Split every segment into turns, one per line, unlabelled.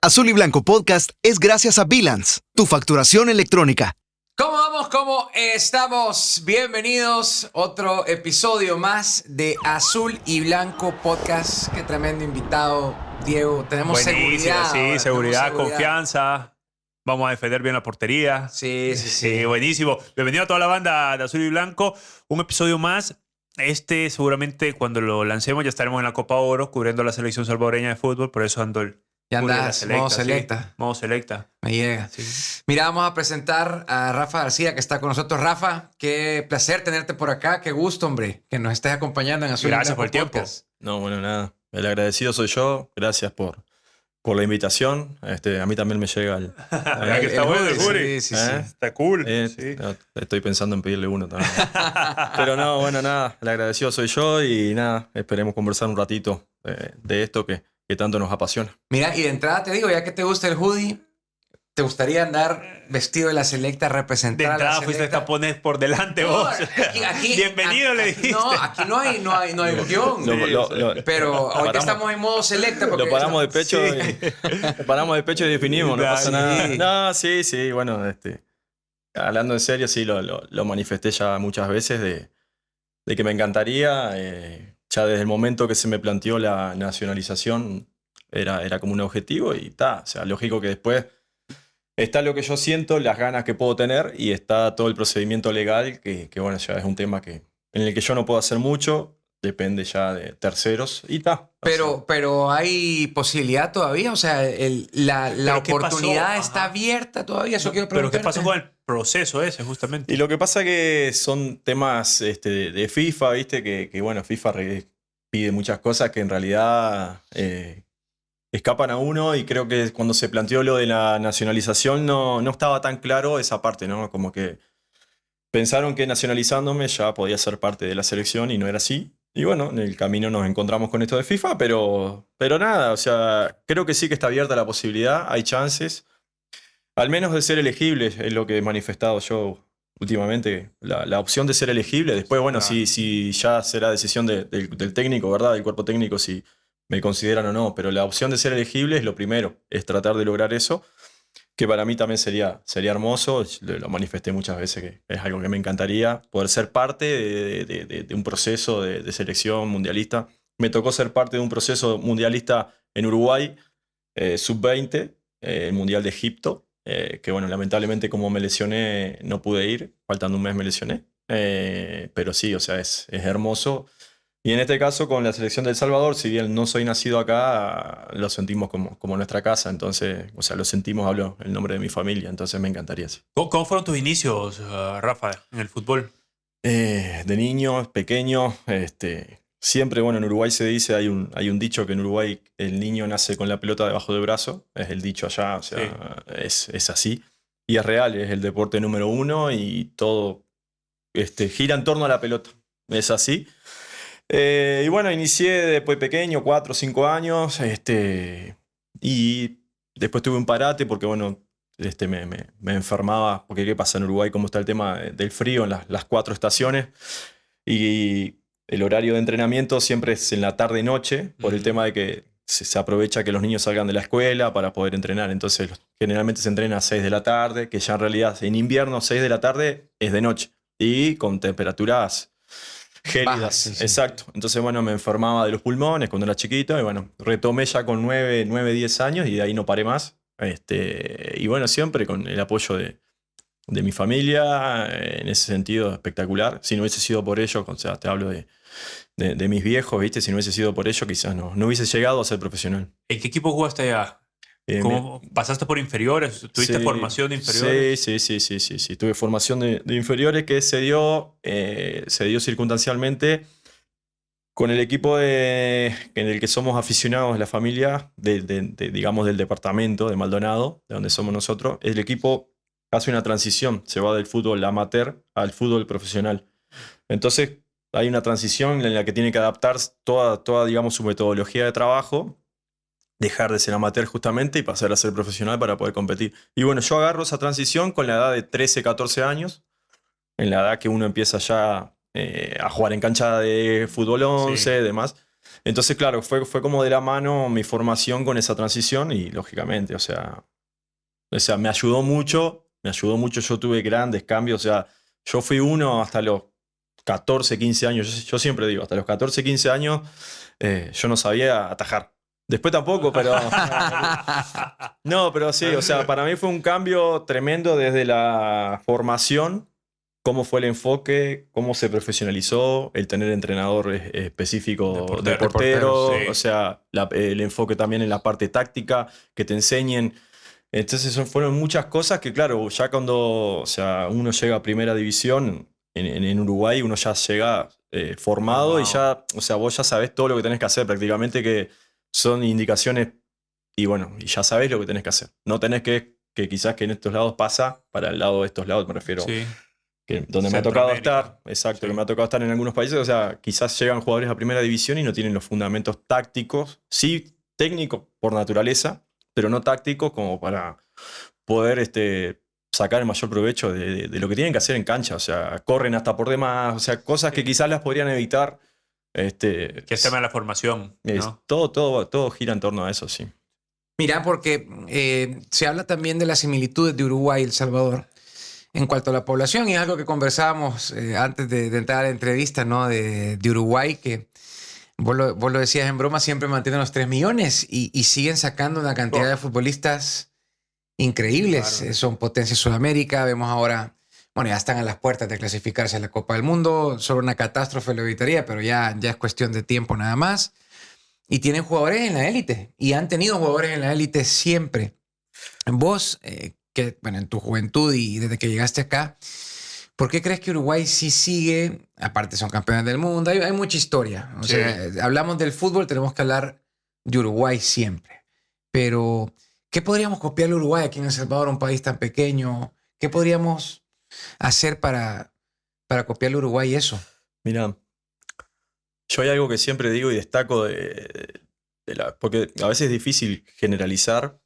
Azul y Blanco Podcast es gracias a Bilance, tu facturación electrónica.
¿Cómo vamos? ¿Cómo estamos? Bienvenidos. Otro episodio más de Azul y Blanco Podcast. Qué tremendo invitado, Diego. Tenemos
Buenísimo,
seguridad.
sí,
ahora.
seguridad, confianza. Vamos a defender bien la portería.
Sí.
Buenísimo. Bienvenido a toda la banda de Azul y Blanco. Un episodio más. Seguramente cuando lo lancemos ya estaremos en la Copa Oro cubriendo la selección salvadoreña de fútbol. Por eso ando el...
Ya andás, modo selecta.
Sí, modo selecta.
Me llega.
Sí.
Mira, vamos a presentar a Rafa García, que está con nosotros. Rafa, qué placer tenerte por acá. Qué gusto, hombre, que nos estés acompañando en Azul y
Gracias
Blanco
por el tiempo.
Podcast.
No, bueno, nada. El agradecido soy yo. Gracias por la invitación. A mí también me llega el...
¿Verdad que está bueno el jury?
Sí.
Está cool. Sí.
No, estoy pensando en pedirle uno también. Pero no, bueno, nada. El agradecido soy yo y nada, esperemos conversar un ratito de esto que tanto nos apasiona.
Mira, y de entrada te digo, ya que te gusta el hoodie, ¿te gustaría andar vestido de la selecta, representar
De
a la
entrada
selecta?
fuiste a poner por delante
No,
vos.
aquí-
Bienvenido, le dijiste.
No, aquí no hay guión. Pero ahorita estamos en modo selecta. Porque
Lo paramos de pecho,
Sí.
lo paramos de pecho y definimos, no
Claro,
pasa nada. No, sí, bueno, hablando en serio, sí, lo manifesté ya muchas veces de que me encantaría, ya desde el momento que se me planteó la nacionalización, era como un objetivo y está, o sea, lógico que después está lo que yo siento, las ganas que puedo tener y está todo el procedimiento legal que bueno, ya es un tema en el que yo no puedo hacer mucho, depende ya de terceros y está.
Pero hay posibilidad todavía, o sea, la
¿Pero qué
oportunidad
pasó?
está
Ajá.
abierta todavía. Eso quiero
Pero ¿qué
preguntarte.
pasó con el proceso ese, justamente?
Y lo que pasa que son temas de FIFA, ¿viste? Que bueno, FIFA pide muchas cosas que en realidad escapan a uno y creo que cuando se planteó lo de la nacionalización no estaba tan claro esa parte, ¿no? Como que pensaron que nacionalizándome ya podía ser parte de la selección y no era así. Y bueno, en el camino nos encontramos con esto de FIFA, pero nada, o sea, creo que sí que está abierta la posibilidad, hay chances. Al menos de ser elegible, es lo que he manifestado yo últimamente, la opción de ser elegible. Después, bueno,
Claro.
si ya será decisión del técnico, ¿verdad? Del cuerpo técnico, si me consideran o no. Pero la opción de ser elegible es lo primero, es tratar de lograr eso, que para mí también sería hermoso. Lo manifesté muchas veces, que es algo que me encantaría, poder ser parte de un proceso de selección mundialista. Me tocó ser parte de un proceso mundialista en Uruguay, sub-20, el Mundial de Egipto. Que bueno, lamentablemente como me lesioné no pude ir, faltando un mes me lesioné, pero sí, o sea, es hermoso. Y en este caso con la selección de El Salvador, si bien no soy nacido acá, lo sentimos como nuestra casa, entonces, o sea, lo sentimos, hablo el nombre de mi familia, entonces me encantaría. Sí.
¿Cómo fueron tus inicios, Rafa, en el fútbol?
De niño, pequeño, siempre, bueno, en Uruguay se dice, hay un dicho que en Uruguay el niño nace con la pelota debajo del brazo, es el dicho allá, o sea, es así. Y es real, es el deporte número uno y todo gira en torno a la pelota, es así. Y bueno, inicié después pequeño, 4 o 5 años, y después tuve un parate porque, bueno, me enfermaba, porque ¿qué pasa en Uruguay? ¿Cómo está el tema del frío en las 4 estaciones? Y el horario de entrenamiento siempre es en la tarde-noche, por el tema de que se aprovecha que los niños salgan de la escuela para poder entrenar. Entonces, generalmente se entrena a 6 de la tarde, que ya en realidad en invierno 6 de la tarde es de noche y con temperaturas gélidas.
Bajas, sí.
Exacto. Entonces, bueno, me enfermaba de los pulmones cuando era chiquito y bueno, retomé ya con 9, 10 años y de ahí no paré más. Y bueno, siempre con el apoyo de mi familia, en ese sentido espectacular. Si no hubiese sido por ello, o sea, te hablo de mis viejos, ¿viste? Si no hubiese sido por ello, quizás no hubiese llegado a ser profesional.
¿En qué equipo jugaste allá? ¿Cómo pasaste por inferiores? ¿Tuviste
Sí,
formación de inferiores?
Sí. Tuve formación de inferiores que se dio circunstancialmente con el equipo en el que somos aficionados, la familia, digamos, del departamento de Maldonado, de donde somos nosotros. El equipo hace una transición, se va del fútbol amateur al fútbol profesional. Entonces hay una transición en la que tiene que adaptar toda digamos, su metodología de trabajo, dejar de ser amateur justamente y pasar a ser profesional para poder competir. Y bueno, yo agarro esa transición con la edad de 13, 14 años, en la edad que uno empieza ya a jugar en cancha de fútbol 11, demás. Entonces, claro, fue como de la mano mi formación con esa transición y lógicamente, o sea, me ayudó mucho, yo tuve grandes cambios, o sea, yo fui uno hasta los 14, 15 años, yo siempre digo, hasta los 14, 15 años yo no sabía atajar. Después tampoco, pero... No, pero sí, o sea, para mí fue un cambio tremendo desde la formación, cómo fue el enfoque, cómo se profesionalizó, el tener entrenador específico de portero,
sí.
o sea, el enfoque también en la parte táctica, que te enseñen. Entonces fueron muchas cosas que, claro, ya cuando, o sea, uno llega a primera división en Uruguay, uno ya llega formado y ya, o sea, vos ya sabés todo lo que tenés que hacer prácticamente, que son indicaciones y bueno, y ya sabés lo que tenés que hacer. No tenés que quizás que en estos lados pasa, para el lado de estos lados me refiero,
Sí.
que donde me ha tocado estar, exacto,
Sí.
que me ha tocado estar en algunos países, o sea, quizás llegan jugadores a primera división y no tienen los fundamentos tácticos, sí técnicos por naturaleza, pero no tácticos como para poder sacar el mayor provecho de lo que tienen que hacer en cancha. O sea, corren hasta por demás, o sea, cosas que quizás las podrían evitar.
Que es tema de la formación, ¿no?
Todo gira en torno a eso, sí.
Mira, porque se habla también de las similitudes de Uruguay y El Salvador en cuanto a la población, y es algo que conversábamos antes de entrar a la entrevista, ¿no? De Uruguay, que vos lo decías en broma, siempre mantienen los 3 millones y siguen sacando una cantidad de futbolistas increíbles.
Claro.
Son potencia Sudamérica. Vemos ahora, bueno, ya están a las puertas de clasificarse a la Copa del Mundo. Solo una catástrofe lo evitaría, pero ya es cuestión de tiempo nada más. Y tienen jugadores en la élite. Y han tenido jugadores en la élite siempre. Vos, que bueno, en tu juventud y desde que llegaste acá, ¿por qué crees que Uruguay sí sigue? Aparte son campeones del mundo. Hay mucha historia. O sea, hablamos del fútbol, tenemos que hablar de Uruguay siempre. Pero, ¿qué podríamos copiar de Uruguay aquí en El Salvador, un país tan pequeño? ¿Qué podríamos hacer para copiar a Uruguay eso?
Mira, yo hay algo que siempre digo y destaco porque a veces es difícil generalizar,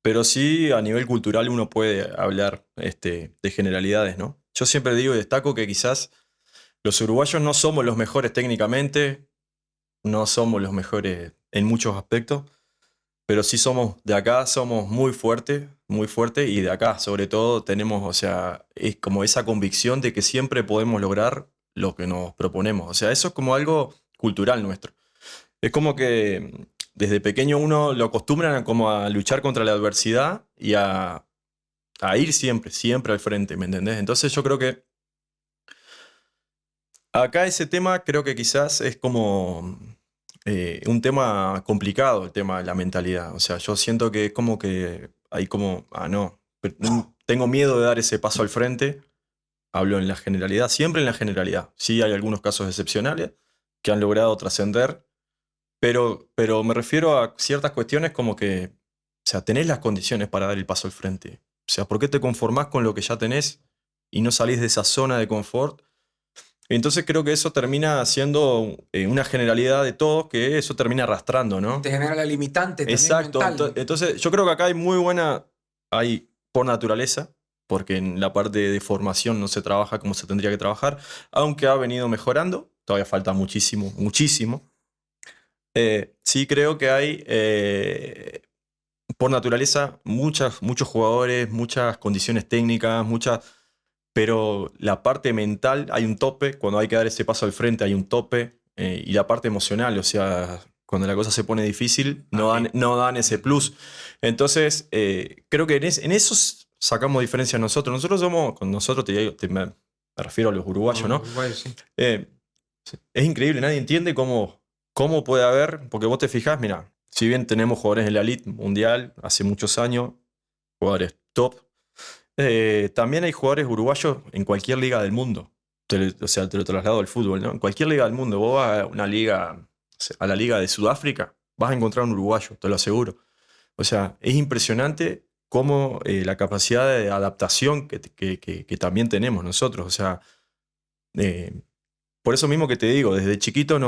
pero sí a nivel cultural uno puede hablar de generalidades, ¿no? Yo siempre digo y destaco que quizás los uruguayos no somos los mejores técnicamente, no somos los mejores en muchos aspectos, pero sí somos de acá, somos muy fuertes, y de acá sobre todo tenemos, o sea, es como esa convicción de que siempre podemos lograr lo que nos proponemos. O sea, eso es como algo cultural nuestro. Es como que desde pequeño uno lo acostumbran como a luchar contra la adversidad y a ir siempre al frente, ¿me entendés? Entonces yo creo que acá ese tema creo que quizás es como un tema complicado, el tema de la mentalidad. O sea, yo siento que es como que hay como, no, tengo miedo de dar ese paso al frente. Hablo en la generalidad, siempre en la generalidad. Sí hay algunos casos excepcionales que han logrado trascender, pero me refiero a ciertas cuestiones como que, o sea, tenés las condiciones para dar el paso al frente. O sea, ¿por qué te conformás con lo que ya tenés y no salís de esa zona de confort? Entonces creo que eso termina siendo una generalidad de todos, que eso termina arrastrando, ¿no?
Te genera la limitante también.
Exacto.
Mental.
Entonces yo creo que acá hay muy buena, hay por naturaleza, porque en la parte de formación no se trabaja como se tendría que trabajar, aunque ha venido mejorando, todavía falta muchísimo. Sí creo que hay, por naturaleza, muchos jugadores, muchas condiciones técnicas, pero la parte mental hay un tope, cuando hay que dar ese paso al frente hay un tope, y la parte emocional, o sea, cuando la cosa se pone difícil, no dan ese plus. Entonces, creo que en eso sacamos diferencia nosotros. Con nosotros me refiero a los uruguayos, ¿no?
Uruguay, sí.
Es increíble, nadie entiende cómo puede haber, porque vos te fijás, mira, si bien tenemos jugadores en la elite mundial hace muchos años, jugadores top, también hay jugadores uruguayos en cualquier liga del mundo. O sea, te lo traslado al fútbol, ¿no? En cualquier liga del mundo, vos vas a una liga, a la liga de Sudáfrica, vas a encontrar un uruguayo, te lo aseguro. O sea, es impresionante cómo la capacidad de adaptación que también tenemos nosotros. O sea, por eso mismo que te digo, desde chiquito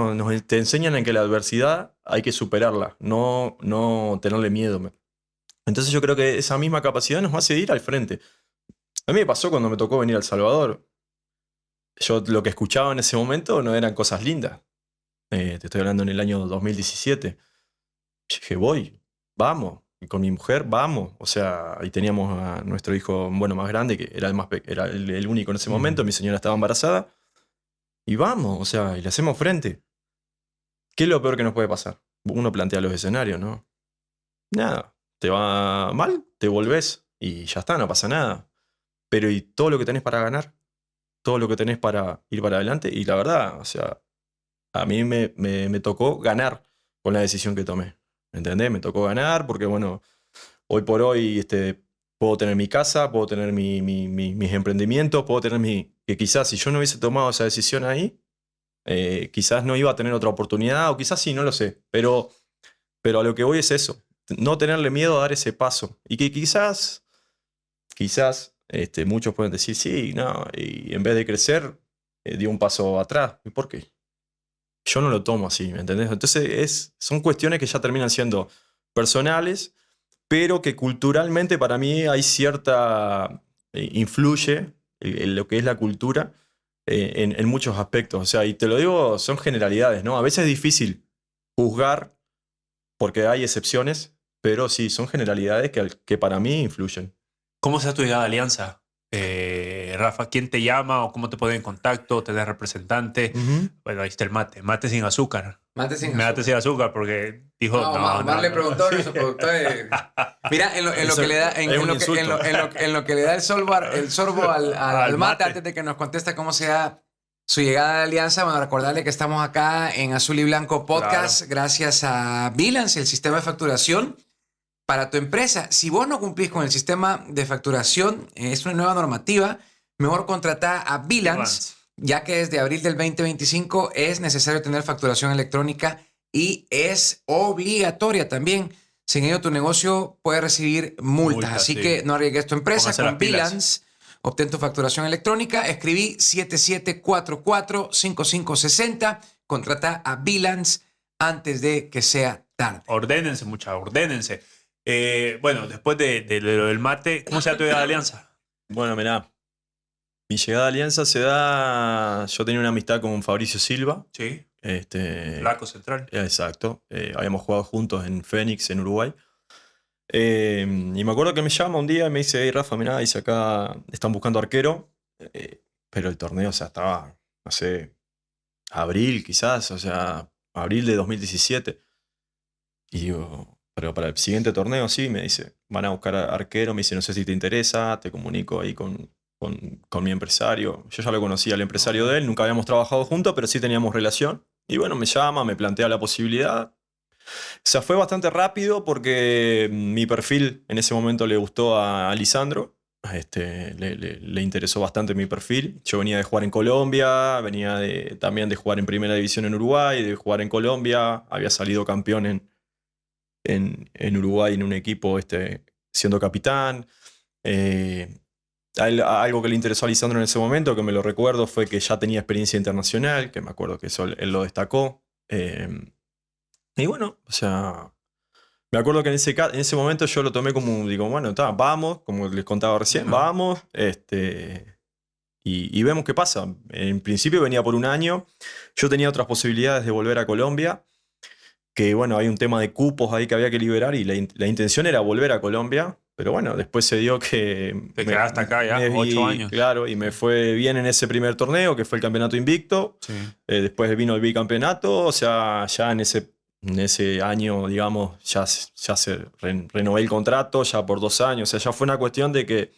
te enseñan en que la adversidad hay que superarla, no tenerle miedo. Entonces yo creo que esa misma capacidad nos hace ir al frente. A mí me pasó cuando me tocó venir a El Salvador. Yo lo que escuchaba en ese momento no eran cosas lindas. te estoy hablando en el año 2017. Yo dije, voy, vamos. Y con mi mujer, vamos. O sea, ahí teníamos a nuestro hijo, bueno, más grande, que era era el único en ese momento. Mi señora estaba embarazada. Y vamos, o sea, y le hacemos frente. ¿Qué es lo peor que nos puede pasar? Uno plantea los escenarios, ¿no? Nada. Te va mal, te volvés y ya está, no pasa nada. Pero ¿y todo lo que tenés para ganar? Todo lo que tenés para ir para adelante. Y la verdad, o sea, a mí me tocó ganar con la decisión que tomé. ¿Entendés? Me tocó ganar porque, bueno, hoy por hoy puedo tener mi casa, puedo tener mis emprendimientos, puedo tener que quizás si yo no hubiese tomado esa decisión ahí, quizás no iba a tener otra oportunidad, o quizás sí, no lo sé. Pero a lo que voy es eso. No tenerle miedo a dar ese paso. Y que quizás muchos pueden decir, sí, no, y en vez de crecer, dio un paso atrás. ¿Y por qué? Yo no lo tomo así, ¿me entendés? Entonces son cuestiones que ya terminan siendo personales, pero que culturalmente para mí hay cierta... influye en lo que es la cultura en muchos aspectos. O sea, y te lo digo, son generalidades, ¿no? A veces es difícil juzgar porque hay excepciones, pero sí, son generalidades que para mí influyen.
¿Cómo se ha tu llegada a Alianza? Rafa, ¿quién te llama o cómo te ponen en contacto? ¿Tenés representante? Bueno, ahí está el mate. Mate sin azúcar.
Mate sin
Mate
azúcar.
sin azúcar porque dijo...
Omar le preguntó a nuestro productor. Mira, en lo que le da, en lo que le da el sorbo al mate antes de que nos conteste cómo se da su llegada a la Alianza. Bueno, recordarle que estamos acá en Azul y Blanco Podcast gracias a Bilance, el sistema de facturación para tu empresa. Si vos no cumplís con el sistema de facturación, es una nueva normativa, mejor contratar a Bilance, ya que desde abril del 2025 es necesario tener facturación electrónica y es obligatoria también. Sin ello, tu negocio puede recibir multas. Así que no arriesgues tu empresa.
Póngase
con
las pilas.
Bilance. Obtén tu facturación electrónica. Escribí 7744-5560. Contrata a Bilance antes de que sea tarde.
Ordénense, muchachos, ordénense. Bueno, después de lo del mate, ¿cómo se da tu llegada a Alianza?
Bueno, mirá, mi llegada a Alianza se da... Yo tenía una amistad con Fabricio Silva.
Sí,
Este,
Flaco Central.
Exacto. Habíamos jugado juntos en Fénix, en Uruguay. Y me acuerdo que me llama un día y me dice, hey Rafa, mirá, dice acá están buscando arquero. Pero el torneo, o sea, estaba, no sé, abril quizás, o sea, abril de 2017. Y digo, pero para el siguiente torneo sí, me dice, van a buscar arquero, me dice, no sé si te interesa, te comunico ahí con mi empresario. Yo ya lo conocía al empresario de él, nunca habíamos trabajado juntos, pero sí teníamos relación. Y bueno, me llama, me plantea la posibilidad. O sea, fue bastante rápido porque mi perfil en ese momento le gustó a Lisandro. Le interesó bastante mi perfil. Yo venía de jugar en Colombia, venía también de jugar en Primera División en Uruguay, de jugar en Colombia. Había salido campeón en Uruguay en un equipo siendo capitán. Algo que le interesó a Lisandro en ese momento, que me lo recuerdo, fue que ya tenía experiencia internacional, que me acuerdo que eso él lo destacó. Y bueno, o sea, me acuerdo que en ese momento yo lo tomé como, digo, bueno, vamos, como les contaba recién, vamos, y vemos qué pasa. En principio venía por un año, yo tenía otras posibilidades de volver a Colombia, que bueno, hay un tema de cupos ahí que había que liberar y la intención era volver a Colombia. Pero bueno, después se dio que...
Te quedaste acá ya, 8 años.
Claro, y me fue bien en ese primer torneo, que fue el campeonato invicto.
Sí.
Después vino el bicampeonato, o sea, ya en ese año, digamos, ya se renové el contrato, ya por 2 años. O sea, ya fue una cuestión de que...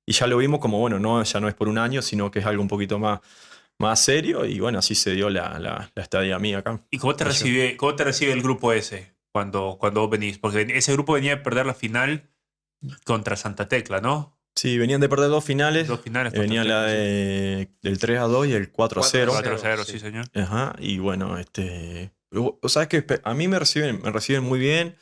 Y ya lo vimos como, bueno, ya no es por un año, sino que es algo un poquito más serio. Y bueno, así se dio la estadía mía acá.
¿Y cómo te recibe el grupo ese cuando vos venís? Porque ese grupo venía a perder la final contra Santa Tecla, ¿no?
Sí, venían de perder 2 finales.
2 finales.
Venían la del 3-2 y el 4-0.
4-0, sí, señor.
Ajá, y bueno, o sabes que a mí me reciben muy bien.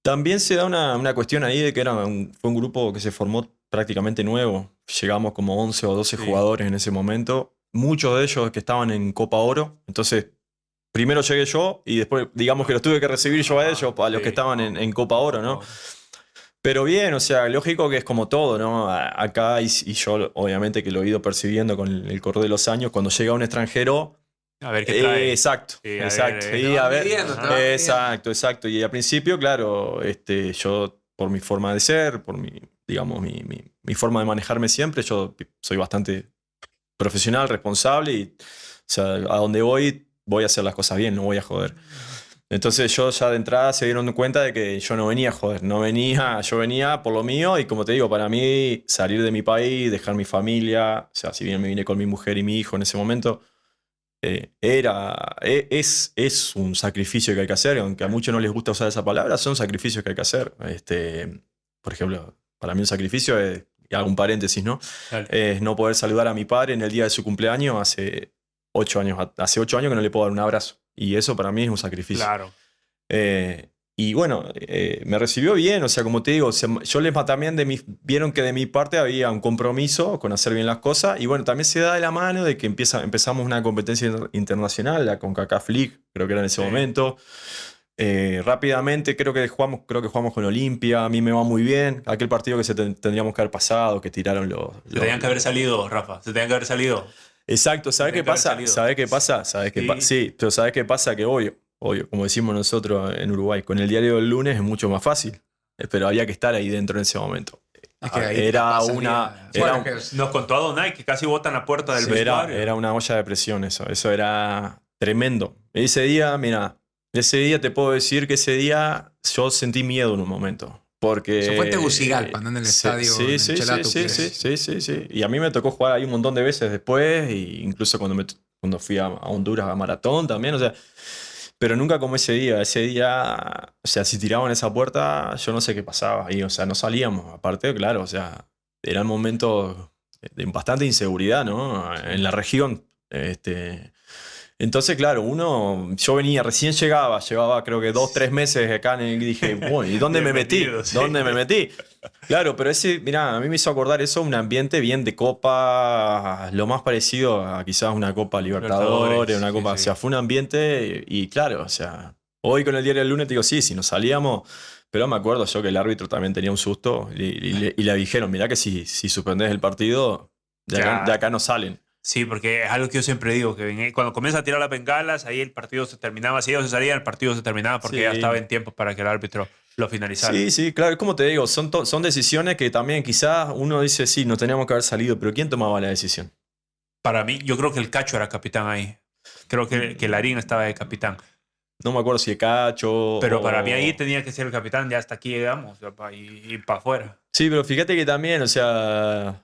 También se da una cuestión ahí de que fue un grupo que se formó prácticamente nuevo. Llegamos como 11 o 12 jugadores en ese momento. Muchos de ellos que estaban en Copa Oro. Entonces, primero llegué yo y después, digamos que los tuve que recibir yo a ellos, a los que estaban en Copa Oro, ¿no? Pero bien, o sea, lógico que es como todo, ¿no? Acá, y yo obviamente que lo he ido percibiendo con el correr de los años, cuando llega un extranjero,
A ver qué trae.
Exacto,
Sí,
exacto.
te
Sí,
van
a ver.
midiendo, te van midiendo.
Exacto. Y al principio, claro, yo por mi forma de ser, por digamos, mi forma de manejarme siempre, yo soy bastante profesional, responsable y, o sea, a donde voy a hacer las cosas bien, no voy a joder. Entonces yo ya de entrada se dieron cuenta de que yo no venía a joder, yo venía por lo mío y como te digo, para mí salir de mi país, dejar mi familia, o sea, si bien me vine con mi mujer y mi hijo en ese momento, es un sacrificio que hay que hacer, aunque a muchos no les gusta usar esa palabra, son sacrificios que hay que hacer. Por ejemplo, para mí un sacrificio es, y hago un paréntesis, ¿no?
Dale.
Es no poder saludar a mi padre en el día de su cumpleaños hace 8 años. Hace 8 años que no le puedo dar un abrazo. Y eso para mí es un sacrificio.
Claro.
Y bueno, me recibió bien, o sea, como te digo, yo les también vieron que de mi parte había un compromiso con hacer bien las cosas. Y bueno, también se da de la mano de que empezamos una competencia internacional, la CONCACAF League, creo que era en ese momento. Rápidamente creo que jugamos con Olimpia, a mí me va muy bien. Aquel partido que tendríamos que haber pasado, que tiraron
Se tenían que haber salido, Rafa. Se tenían que haber salido.
Exacto, ¿sabes qué pasa? ¿Sabes qué pasa? Sí, pero ¿sabes qué pasa? Que obvio, como decimos nosotros en Uruguay, con el diario del lunes es mucho más fácil. Pero había que estar ahí dentro en ese momento.
Es que ahí
Era
pasa
una.
día.
Era,
Bueno, que
Nos contó Adonai que casi botan la puerta del vestuario.
era una olla de presión eso. Eso era tremendo. Ese día, mira, te puedo decir que ese día yo sentí miedo en un momento. Porque,
eso fue en Tegucigalpa, ¿no? En el estadio.
Sí,
en el
sí,
Chelato,
sí,
que
sí,
es-
sí. Y a mí me tocó jugar ahí un montón de veces después, e incluso cuando fui a Honduras a maratón también, o sea, pero nunca como ese día. Ese día, o sea, si tiraban esa puerta, yo no sé qué pasaba ahí, o sea, no salíamos. Aparte, claro, o sea, eran momentos de bastante inseguridad, ¿no? En la región. Entonces, claro, yo recién llevaba creo que 2-3 meses acá y dije, bueno, ¿y dónde me metí?
Bienvenido, sí.
¿Dónde me metí? Claro, pero mirá, a mí me hizo acordar eso, un ambiente bien de copa, lo más parecido a quizás una copa Libertadores, una copa,
sí.
o sea, fue un ambiente y claro, o sea, hoy con el diario del lunes te digo, sí, si nos salíamos, pero me acuerdo yo que el árbitro también tenía un susto y le dijeron, mirá que si suspendés el partido, de acá no salen.
Sí, porque es algo que yo siempre digo, que cuando comienza a tirar las bengalas, ahí el partido se terminaba. Si ellos se salían, el partido se terminaba porque
Sí.
ya estaba en tiempo para que el árbitro lo finalizara.
Sí, claro, como te digo, son decisiones que también quizás uno dice, sí, nos teníamos que haber salido, pero ¿quién tomaba la decisión?
Para mí, yo creo que el Cacho era capitán ahí. Creo que Larín estaba de capitán.
No me acuerdo si de Cacho
Pero
o-
para mí ahí tenía que ser el capitán, ya hasta aquí llegamos, y para afuera.
Sí, pero fíjate que también, o sea,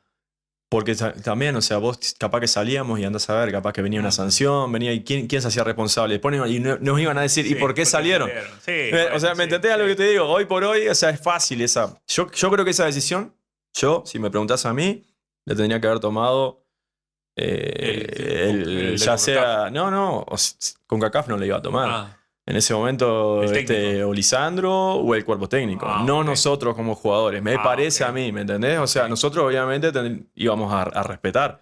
porque también, o sea, vos capaz que salíamos y andás a ver, capaz que venía una sanción, venía y quién se hacía responsable. Después nos iban a decir, ¿y
Sí,
por qué salieron?
Sí,
O sea, ¿me entendés a lo que te digo? Hoy por hoy, o sea, es fácil esa. Yo creo que esa decisión, si me preguntás a mí, la tendría que haber tomado
el de
ya sea.
CONCACAF.
No, CONCACAF no le iba a tomar.
Ah,
En ese momento,
El técnico.
o Lisandro o el cuerpo técnico. No
ok.
nosotros como jugadores. Me parece
ok.
a mí, ¿me entendés? O sea,
Ok.
nosotros obviamente íbamos a respetar.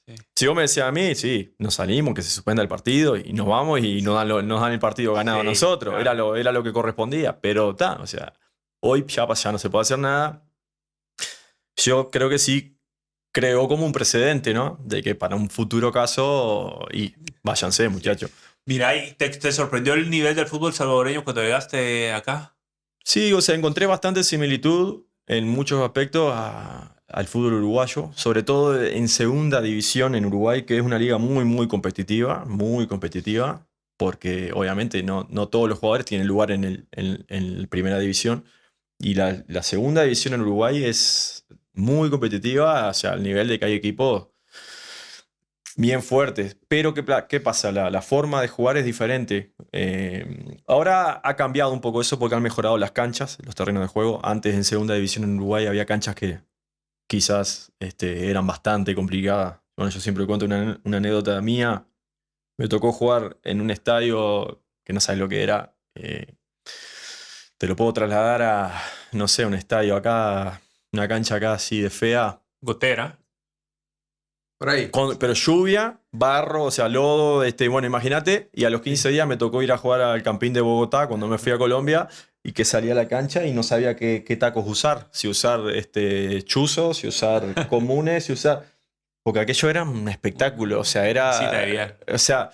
Sí.
Si vos me decías a mí, sí, nos salimos, que se suspenda el partido y nos vamos y nos dan el partido ganado a
Sí,
nosotros.
claro.
Era lo que correspondía. Pero o sea, hoy ya no se puede hacer nada. Yo creo que sí creó como un precedente, ¿no? De que para un futuro caso, y váyanse, muchachos.
Mira, ¿y te sorprendió el nivel del fútbol salvadoreño cuando llegaste acá?
Sí, o sea, encontré bastante similitud en muchos aspectos al fútbol uruguayo, sobre todo en segunda división en Uruguay, que es una liga muy competitiva, porque obviamente no todos los jugadores tienen lugar en primera división, y la segunda división en Uruguay es muy competitiva, o sea, al nivel de que hay equipos bien fuertes. Pero ¿qué pasa? La forma de jugar es diferente. Ahora ha cambiado un poco eso porque han mejorado las canchas, los terrenos de juego. Antes en segunda división en Uruguay había canchas que quizás eran bastante complicadas. Bueno, yo siempre cuento una anécdota mía. Me tocó jugar en un estadio que no sabes lo que era. Te lo puedo trasladar a, no sé, un estadio acá, una cancha acá así de fea.
Gotera.
Por ahí.
Pero lluvia, barro, o sea, lodo, bueno, imagínate, y a los 15 días me tocó ir a jugar al Campín de Bogotá cuando me fui a Colombia y que salí a la cancha y no sabía qué tacos usar, si usar chuzos, si usar comunes, si usar... Porque aquello era un espectáculo, o sea,
Cita de viaje.
o sea,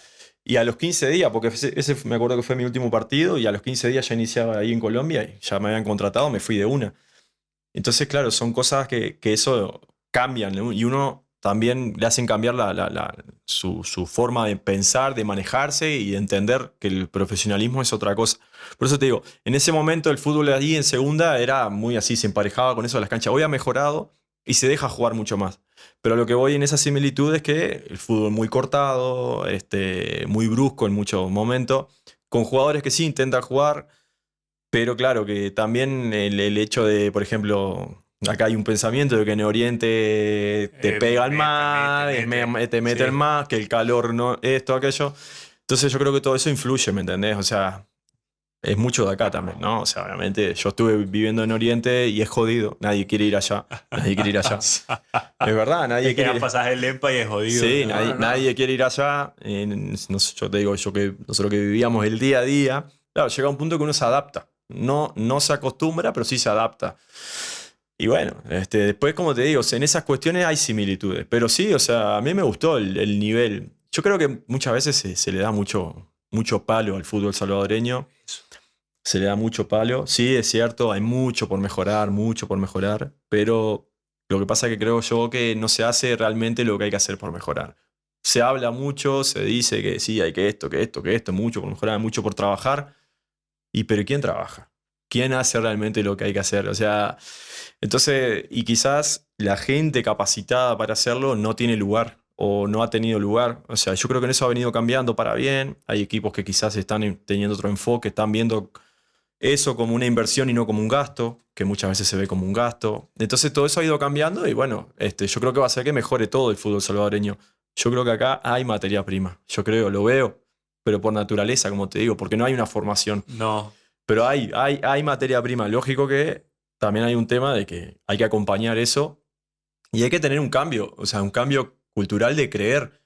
Y a los 15 días, porque ese me acuerdo que fue mi último partido, y a los 15 días ya iniciaba ahí en Colombia y ya me habían contratado, me fui de una. Entonces, claro, son cosas que eso cambian, ¿no? Y uno también le hacen cambiar su forma de pensar, de manejarse y de entender que el profesionalismo es otra cosa. Por eso te digo, en ese momento el fútbol allí en segunda era muy así, se emparejaba con eso de las canchas. Hoy ha mejorado y se deja jugar mucho más. Pero lo que voy en esa similitud es que el fútbol muy cortado, muy brusco en muchos momentos, con jugadores que sí intentan jugar, pero claro que también el hecho de, por ejemplo, acá hay un pensamiento de que en Oriente te pegan más, te meten
Sí.
más, que el calor no, esto, aquello. Entonces yo creo que todo eso influye, ¿me entendés? O sea, es mucho de acá también, ¿no? O sea, obviamente yo estuve viviendo en Oriente y es jodido. Nadie quiere ir allá. Nadie quiere ir allá. Es verdad, nadie
Es que
quiere
dan
ir.
pasaje el Lempa y es jodido.
Sí,
¿no?
nadie quiere ir allá. No sé, yo te digo, nosotros que vivíamos el día a día, claro, llega un punto que uno se adapta. No se acostumbra, pero sí se adapta. Y bueno, después, como te digo, en esas cuestiones hay similitudes. Pero sí, o sea, a mí me gustó el nivel. Yo creo que muchas veces se le da mucho palo al fútbol salvadoreño. Se le da mucho palo. Sí, es cierto, hay mucho por mejorar, pero lo que pasa es que creo yo que no se hace realmente lo que hay que hacer por mejorar. Se habla mucho, se dice que sí, hay que esto, mucho por mejorar, mucho por trabajar. Pero ¿quién trabaja? ¿Quién hace realmente lo que hay que hacer? O sea, entonces, y quizás la gente capacitada para hacerlo no tiene lugar o no ha tenido lugar. O sea, yo creo que en eso ha venido cambiando para bien. Hay equipos que quizás están teniendo otro enfoque, están viendo eso como una inversión y no como un gasto, que muchas veces se ve como un gasto. Entonces todo eso ha ido cambiando y bueno, yo creo que va a hacer que mejore todo el fútbol salvadoreño. Yo creo que acá hay materia prima. Yo creo, lo veo, pero por naturaleza, como te digo, porque no hay una formación.
No.
Pero hay materia prima. Lógico que también hay un tema de que hay que acompañar eso y hay que tener un cambio, o sea, un cambio cultural de creer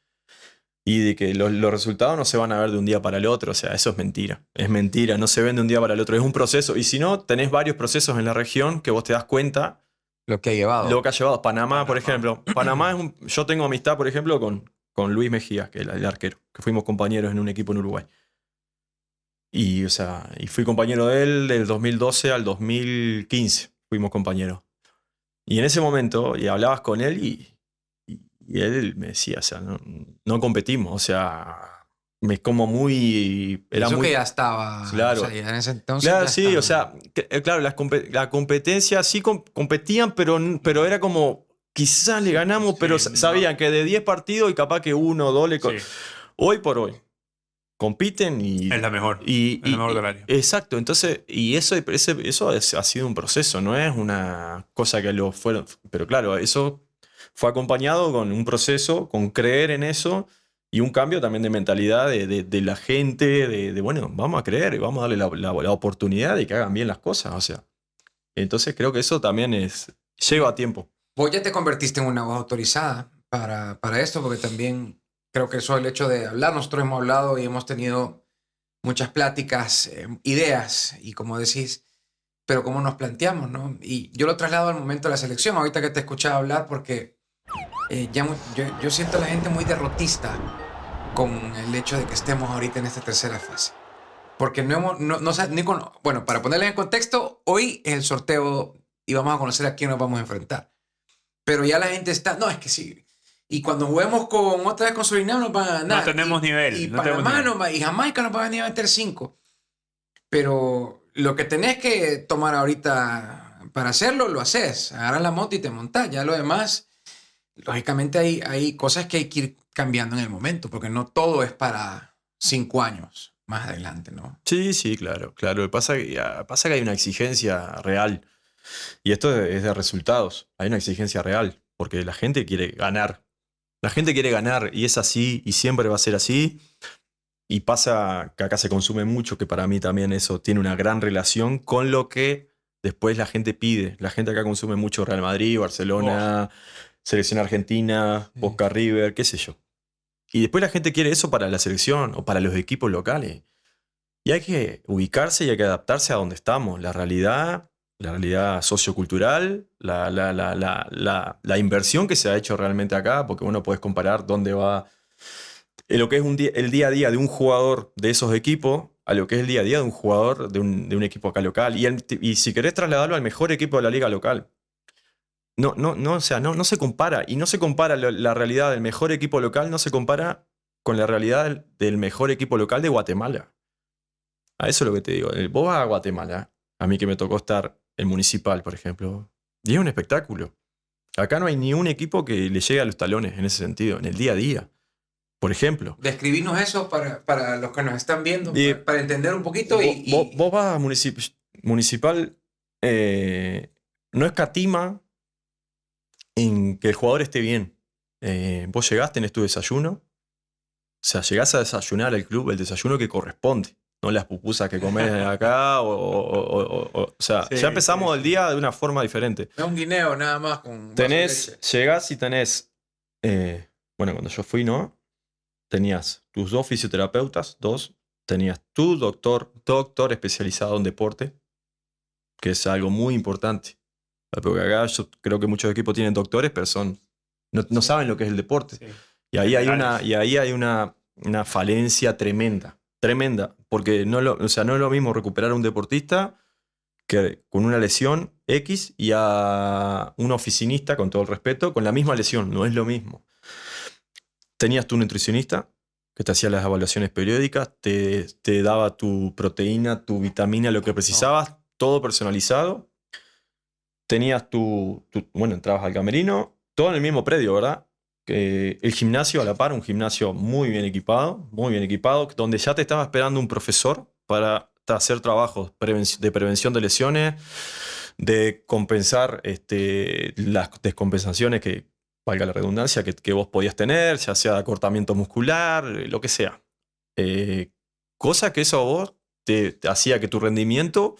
y de que los resultados no se van a ver de un día para el otro. O sea, eso es mentira, no se ven de un día para el otro, es un proceso. Y si no, tenés varios procesos en la región que vos te das cuenta
Lo que ha llevado.
lo que ha llevado. Panamá, por ejemplo. Panamá yo tengo amistad, por ejemplo, con Luis Mejía, que es el arquero, que fuimos compañeros en un equipo en Uruguay. Y, o sea, y fui compañero de él del 2012 al 2015. Fuimos compañeros. Y en ese momento, y hablabas con él y él me decía, o sea, no competimos. O sea, es como muy... Era
Eso
muy,
que ya estaba.
Claro.
O sea, ya en ese entonces.
claro,
ya
sí,
estaba.
o sea, claro, la competencia sí competían, pero era como, quizás le ganamos,
Sí,
pero
no.
sabían que de 10 partidos y capaz que uno o dos le...
Sí,
Hoy por hoy, compiten y...
es la mejor.
Y,
Es la mejor del área.
exacto, entonces, y eso ha sido un proceso, no es una cosa que lo fueron, pero claro, eso fue acompañado con un proceso, con creer en eso y un cambio también de mentalidad de la gente, bueno, vamos a creer y vamos a darle la oportunidad de que hagan bien las cosas, o sea, entonces creo que eso también lleva a tiempo.
Vos ya te convertiste en una voz autorizada para esto, porque también creo que eso, el hecho de hablar, nosotros hemos hablado y hemos tenido muchas pláticas, ideas, y como decís, pero cómo nos planteamos, ¿no? Y yo lo traslado al momento de la selección, ahorita que te escuchaba hablar, porque yo siento a la gente muy derrotista con el hecho de que estemos ahorita en esta tercera fase. Porque bueno, para ponerles en contexto, hoy es el sorteo y vamos a conocer a quién nos vamos a enfrentar. Pero ya la gente está, no, es que sí. Y cuando juguemos otra vez con Surinam nos van a ganar.
No tenemos nivel.
Y
no tenemos
Panamá
nivel.
y Jamaica nos van a venir a meter 5. Pero lo que tenés que tomar ahorita para hacerlo, lo haces. Agarras la moto y te montás. Ya lo demás, lógicamente hay cosas que hay que ir cambiando en el momento, porque no todo es para 5 años más adelante, ¿no?
Sí, claro. Lo que pasa que hay una exigencia real. Y esto es de resultados. Hay una exigencia real. Porque la gente quiere ganar. La gente quiere ganar y es así y siempre va a ser así. Y pasa que acá se consume mucho, que para mí también eso tiene una gran relación con lo que después la gente pide. La gente acá consume mucho Real Madrid, Barcelona, Selección Argentina, Boca River, qué sé yo. Y después la gente quiere eso para la selección o para los equipos locales. Y hay que ubicarse y hay que adaptarse a donde estamos. La realidad sociocultural, la inversión que se ha hecho realmente acá, porque uno puede comparar dónde va lo que es el día a día de un jugador de esos equipos a lo que es el día a día de un jugador de un equipo acá local. Y si querés trasladarlo al mejor equipo de la liga local. O sea, no se compara. Y no se compara la realidad del mejor equipo local, no se compara con la realidad del mejor equipo local de Guatemala. A eso es lo que te digo. Vos vas a Guatemala, a mí que me tocó estar en Municipal, por ejemplo, y es un espectáculo. Acá no hay ni un equipo que le llegue a los talones en ese sentido, en el día a día. Por ejemplo.
Describirnos eso para los que nos están viendo,
Y-
para entender un poquito.
Vos vas a Municipal, no escatima en que el jugador esté bien. Vos llegás, tenés tu desayuno. O sea, llegás a desayunar al club el desayuno que corresponde. No las pupusas que comés acá. O sea,
Sí,
ya empezamos
sí,
el día de una forma diferente.
Es un guineo nada más con un vaso de leche.
Llegás y tenés. Bueno, cuando yo fui, ¿no? Tenías tus 2 fisioterapeutas, 2. Tenías tu doctor especializado en deporte, que es algo muy importante. Porque acá yo creo que muchos equipos tienen doctores, pero no saben lo que es el deporte.
Sí.
Y ahí hay una falencia tremenda. Tremenda. Porque o sea, no es lo mismo recuperar a un deportista que con una lesión X y a un oficinista, con todo el respeto, con la misma lesión. No es lo mismo. Tenías tu nutricionista que te hacía las evaluaciones periódicas, te daba tu proteína, tu vitamina, lo que precisabas, todo personalizado. Tenías bueno, entrabas al camerino, todo en el mismo predio, ¿verdad? El gimnasio a la par, un gimnasio muy bien equipado, donde ya te estaba esperando un profesor para hacer trabajos de prevención de lesiones, de compensar las descompensaciones que, valga la redundancia, que vos podías tener, ya sea de acortamiento muscular, lo que sea. Cosa que eso a vos te hacía que tu rendimiento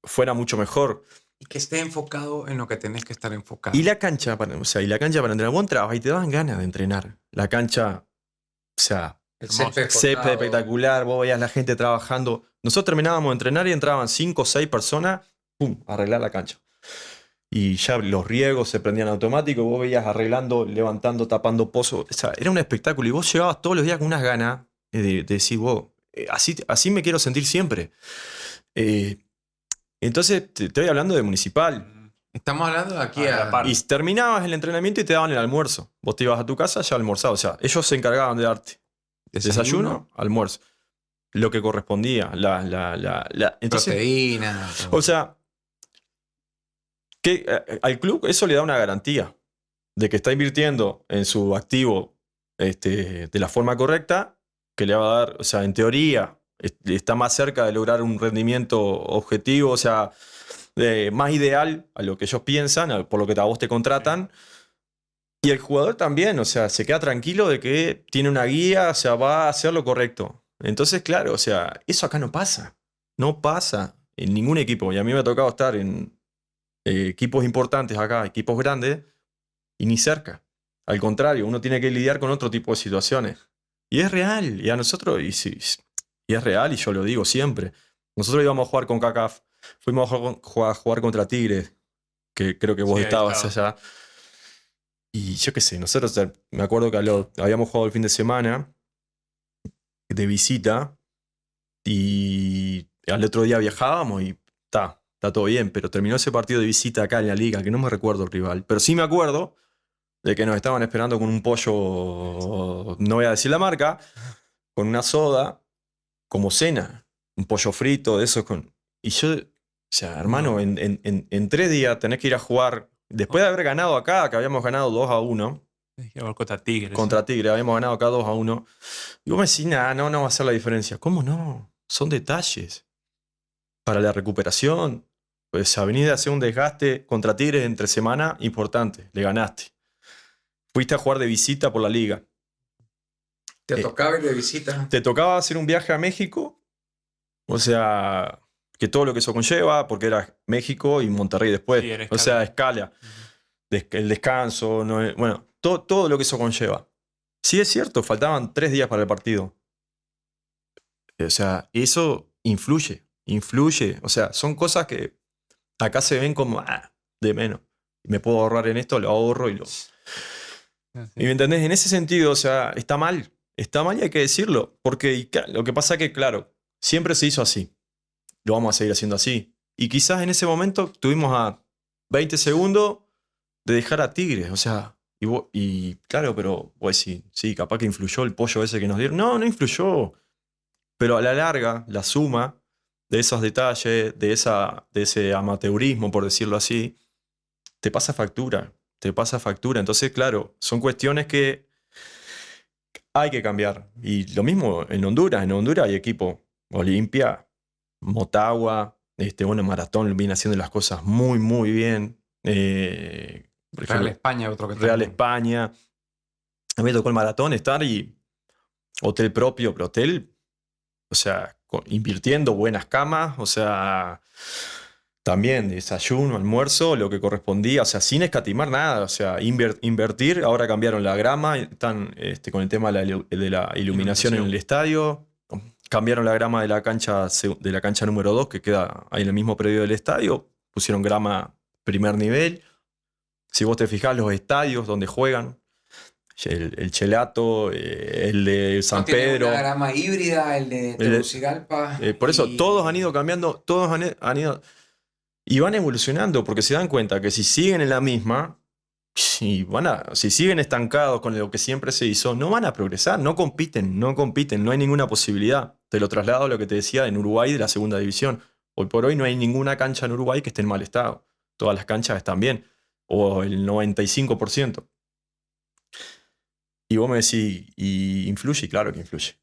fuera mucho mejor.
Y que esté enfocado en lo que tenés que estar enfocado.
Y la cancha para entrenar. Vos entrabas y te daban ganas de entrenar. La cancha, o sea,
El
Hermoso.
césped espectacular, vos veías la gente trabajando. Nosotros terminábamos de entrenar y entraban 5 o 6 personas, ¡pum!, a arreglar la cancha. Y ya los riegos se prendían automático, vos veías arreglando, levantando, tapando pozos. O sea, era un espectáculo y vos llegabas todos los días con unas ganas de decir, vos, así me quiero sentir siempre. Entonces, te estoy hablando de Municipal.
Estamos hablando de aquí
A la
a...
par.
Y terminabas el entrenamiento y te daban el almuerzo. Vos te ibas a tu casa ya almorzado. O sea, ellos se encargaban de darte desayuno, almuerzo. Lo que correspondía. Entonces,
proteína.
o sea, que al club eso le da una garantía de que está invirtiendo en su activo de la forma correcta, que le va a dar, o sea, en teoría, está más cerca de lograr un rendimiento objetivo, o sea, más ideal a lo que ellos piensan, por lo que a vos te contratan. Y el jugador también, o sea, se queda tranquilo de que tiene una guía, o sea, va a hacer lo correcto. Entonces, claro, o sea, eso acá no pasa. No pasa en ningún equipo. Y a mí me ha tocado estar en equipos importantes acá, equipos grandes, y ni cerca. Al contrario, uno tiene que lidiar con otro tipo de situaciones. Y es real. Y a nosotros, y es real, y yo lo digo siempre. Nosotros íbamos a jugar con CACAF. Fuimos a jugar contra Tigres, que creo que vos
Sí, ahí
estabas
estaba.
allá. Y yo qué sé, nosotros me acuerdo que habíamos jugado el fin de semana de visita y al otro día viajábamos y está todo bien, pero terminó ese partido de visita acá en la liga, que no me recuerdo el rival, pero sí me acuerdo de que nos estaban esperando con un pollo, no voy a decir la marca, con una soda, como cena, un pollo frito, de esos con... Y yo, o sea, hermano,
No.
en 3 días tenés que ir a jugar, después de haber ganado acá, que habíamos ganado 2-1,
Contra Tigres.
contra Tigre, habíamos ganado acá 2-1, y vos me decís, nada, no va a hacer la diferencia. ¿Cómo no? Son detalles. Para la recuperación, pues venís de hacer un desgaste contra Tigres entre semana importante, le ganaste. Fuiste a jugar de visita por la liga.
Te tocaba ir de visita.
Te tocaba hacer un viaje a México, o sea, que todo lo que eso conlleva, porque era México y Monterrey después,
Sí, era
o sea, escala, el descanso, bueno, todo lo que eso conlleva. Sí es cierto, faltaban 3 días para el partido. O sea, eso influye, o sea, son cosas que acá se ven como de menos. Me puedo ahorrar en esto, lo ahorro y lo... Y me entendés, en ese sentido, o sea, está mal. Está mal y hay que decirlo. Porque lo que pasa es que, claro, siempre se hizo así. Lo vamos a seguir haciendo así. Y quizás en ese momento tuvimos a 20 segundos de dejar a Tigres. O sea, y claro, pero vos decís, sí, capaz que influyó el pollo ese que nos dieron. No, no influyó. Pero a la larga, la suma de esos detalles, de ese amateurismo, por decirlo así, te pasa factura. Te pasa factura. Entonces, claro, son cuestiones que hay que cambiar. Y lo mismo en Honduras. En Honduras hay equipo Olimpia, Motagua, bueno, Maratón viene haciendo las cosas muy, muy bien. Por
Real
ejemplo,
España, otro que
Real
también.
España. A mí me tocó el Maratón estar y hotel propio, pero hotel, o sea, invirtiendo buenas camas, o sea, también desayuno, almuerzo, lo que correspondía, o sea, sin escatimar nada, o sea, invertir. Ahora cambiaron la grama, están con el tema de la iluminación en el estadio. Cambiaron la grama de la cancha número 2, que queda ahí en el mismo predio del estadio. Pusieron grama primer nivel. Si vos te fijás, los estadios donde juegan, el Chelato, el de San
Tiene
Pedro.
una grama híbrida, el de Tegucigalpa.
Por eso, todos han ido cambiando, todos han ido. Y van evolucionando, porque se dan cuenta que si siguen en la misma, si siguen estancados con lo que siempre se hizo, no van a progresar, no compiten, no hay ninguna posibilidad. Te lo traslado a lo que te decía en Uruguay de la segunda división. Hoy por hoy no hay ninguna cancha en Uruguay que esté en mal estado. Todas las canchas están bien, o el 95%. Y vos me decís, ¿y influye? Claro que influye.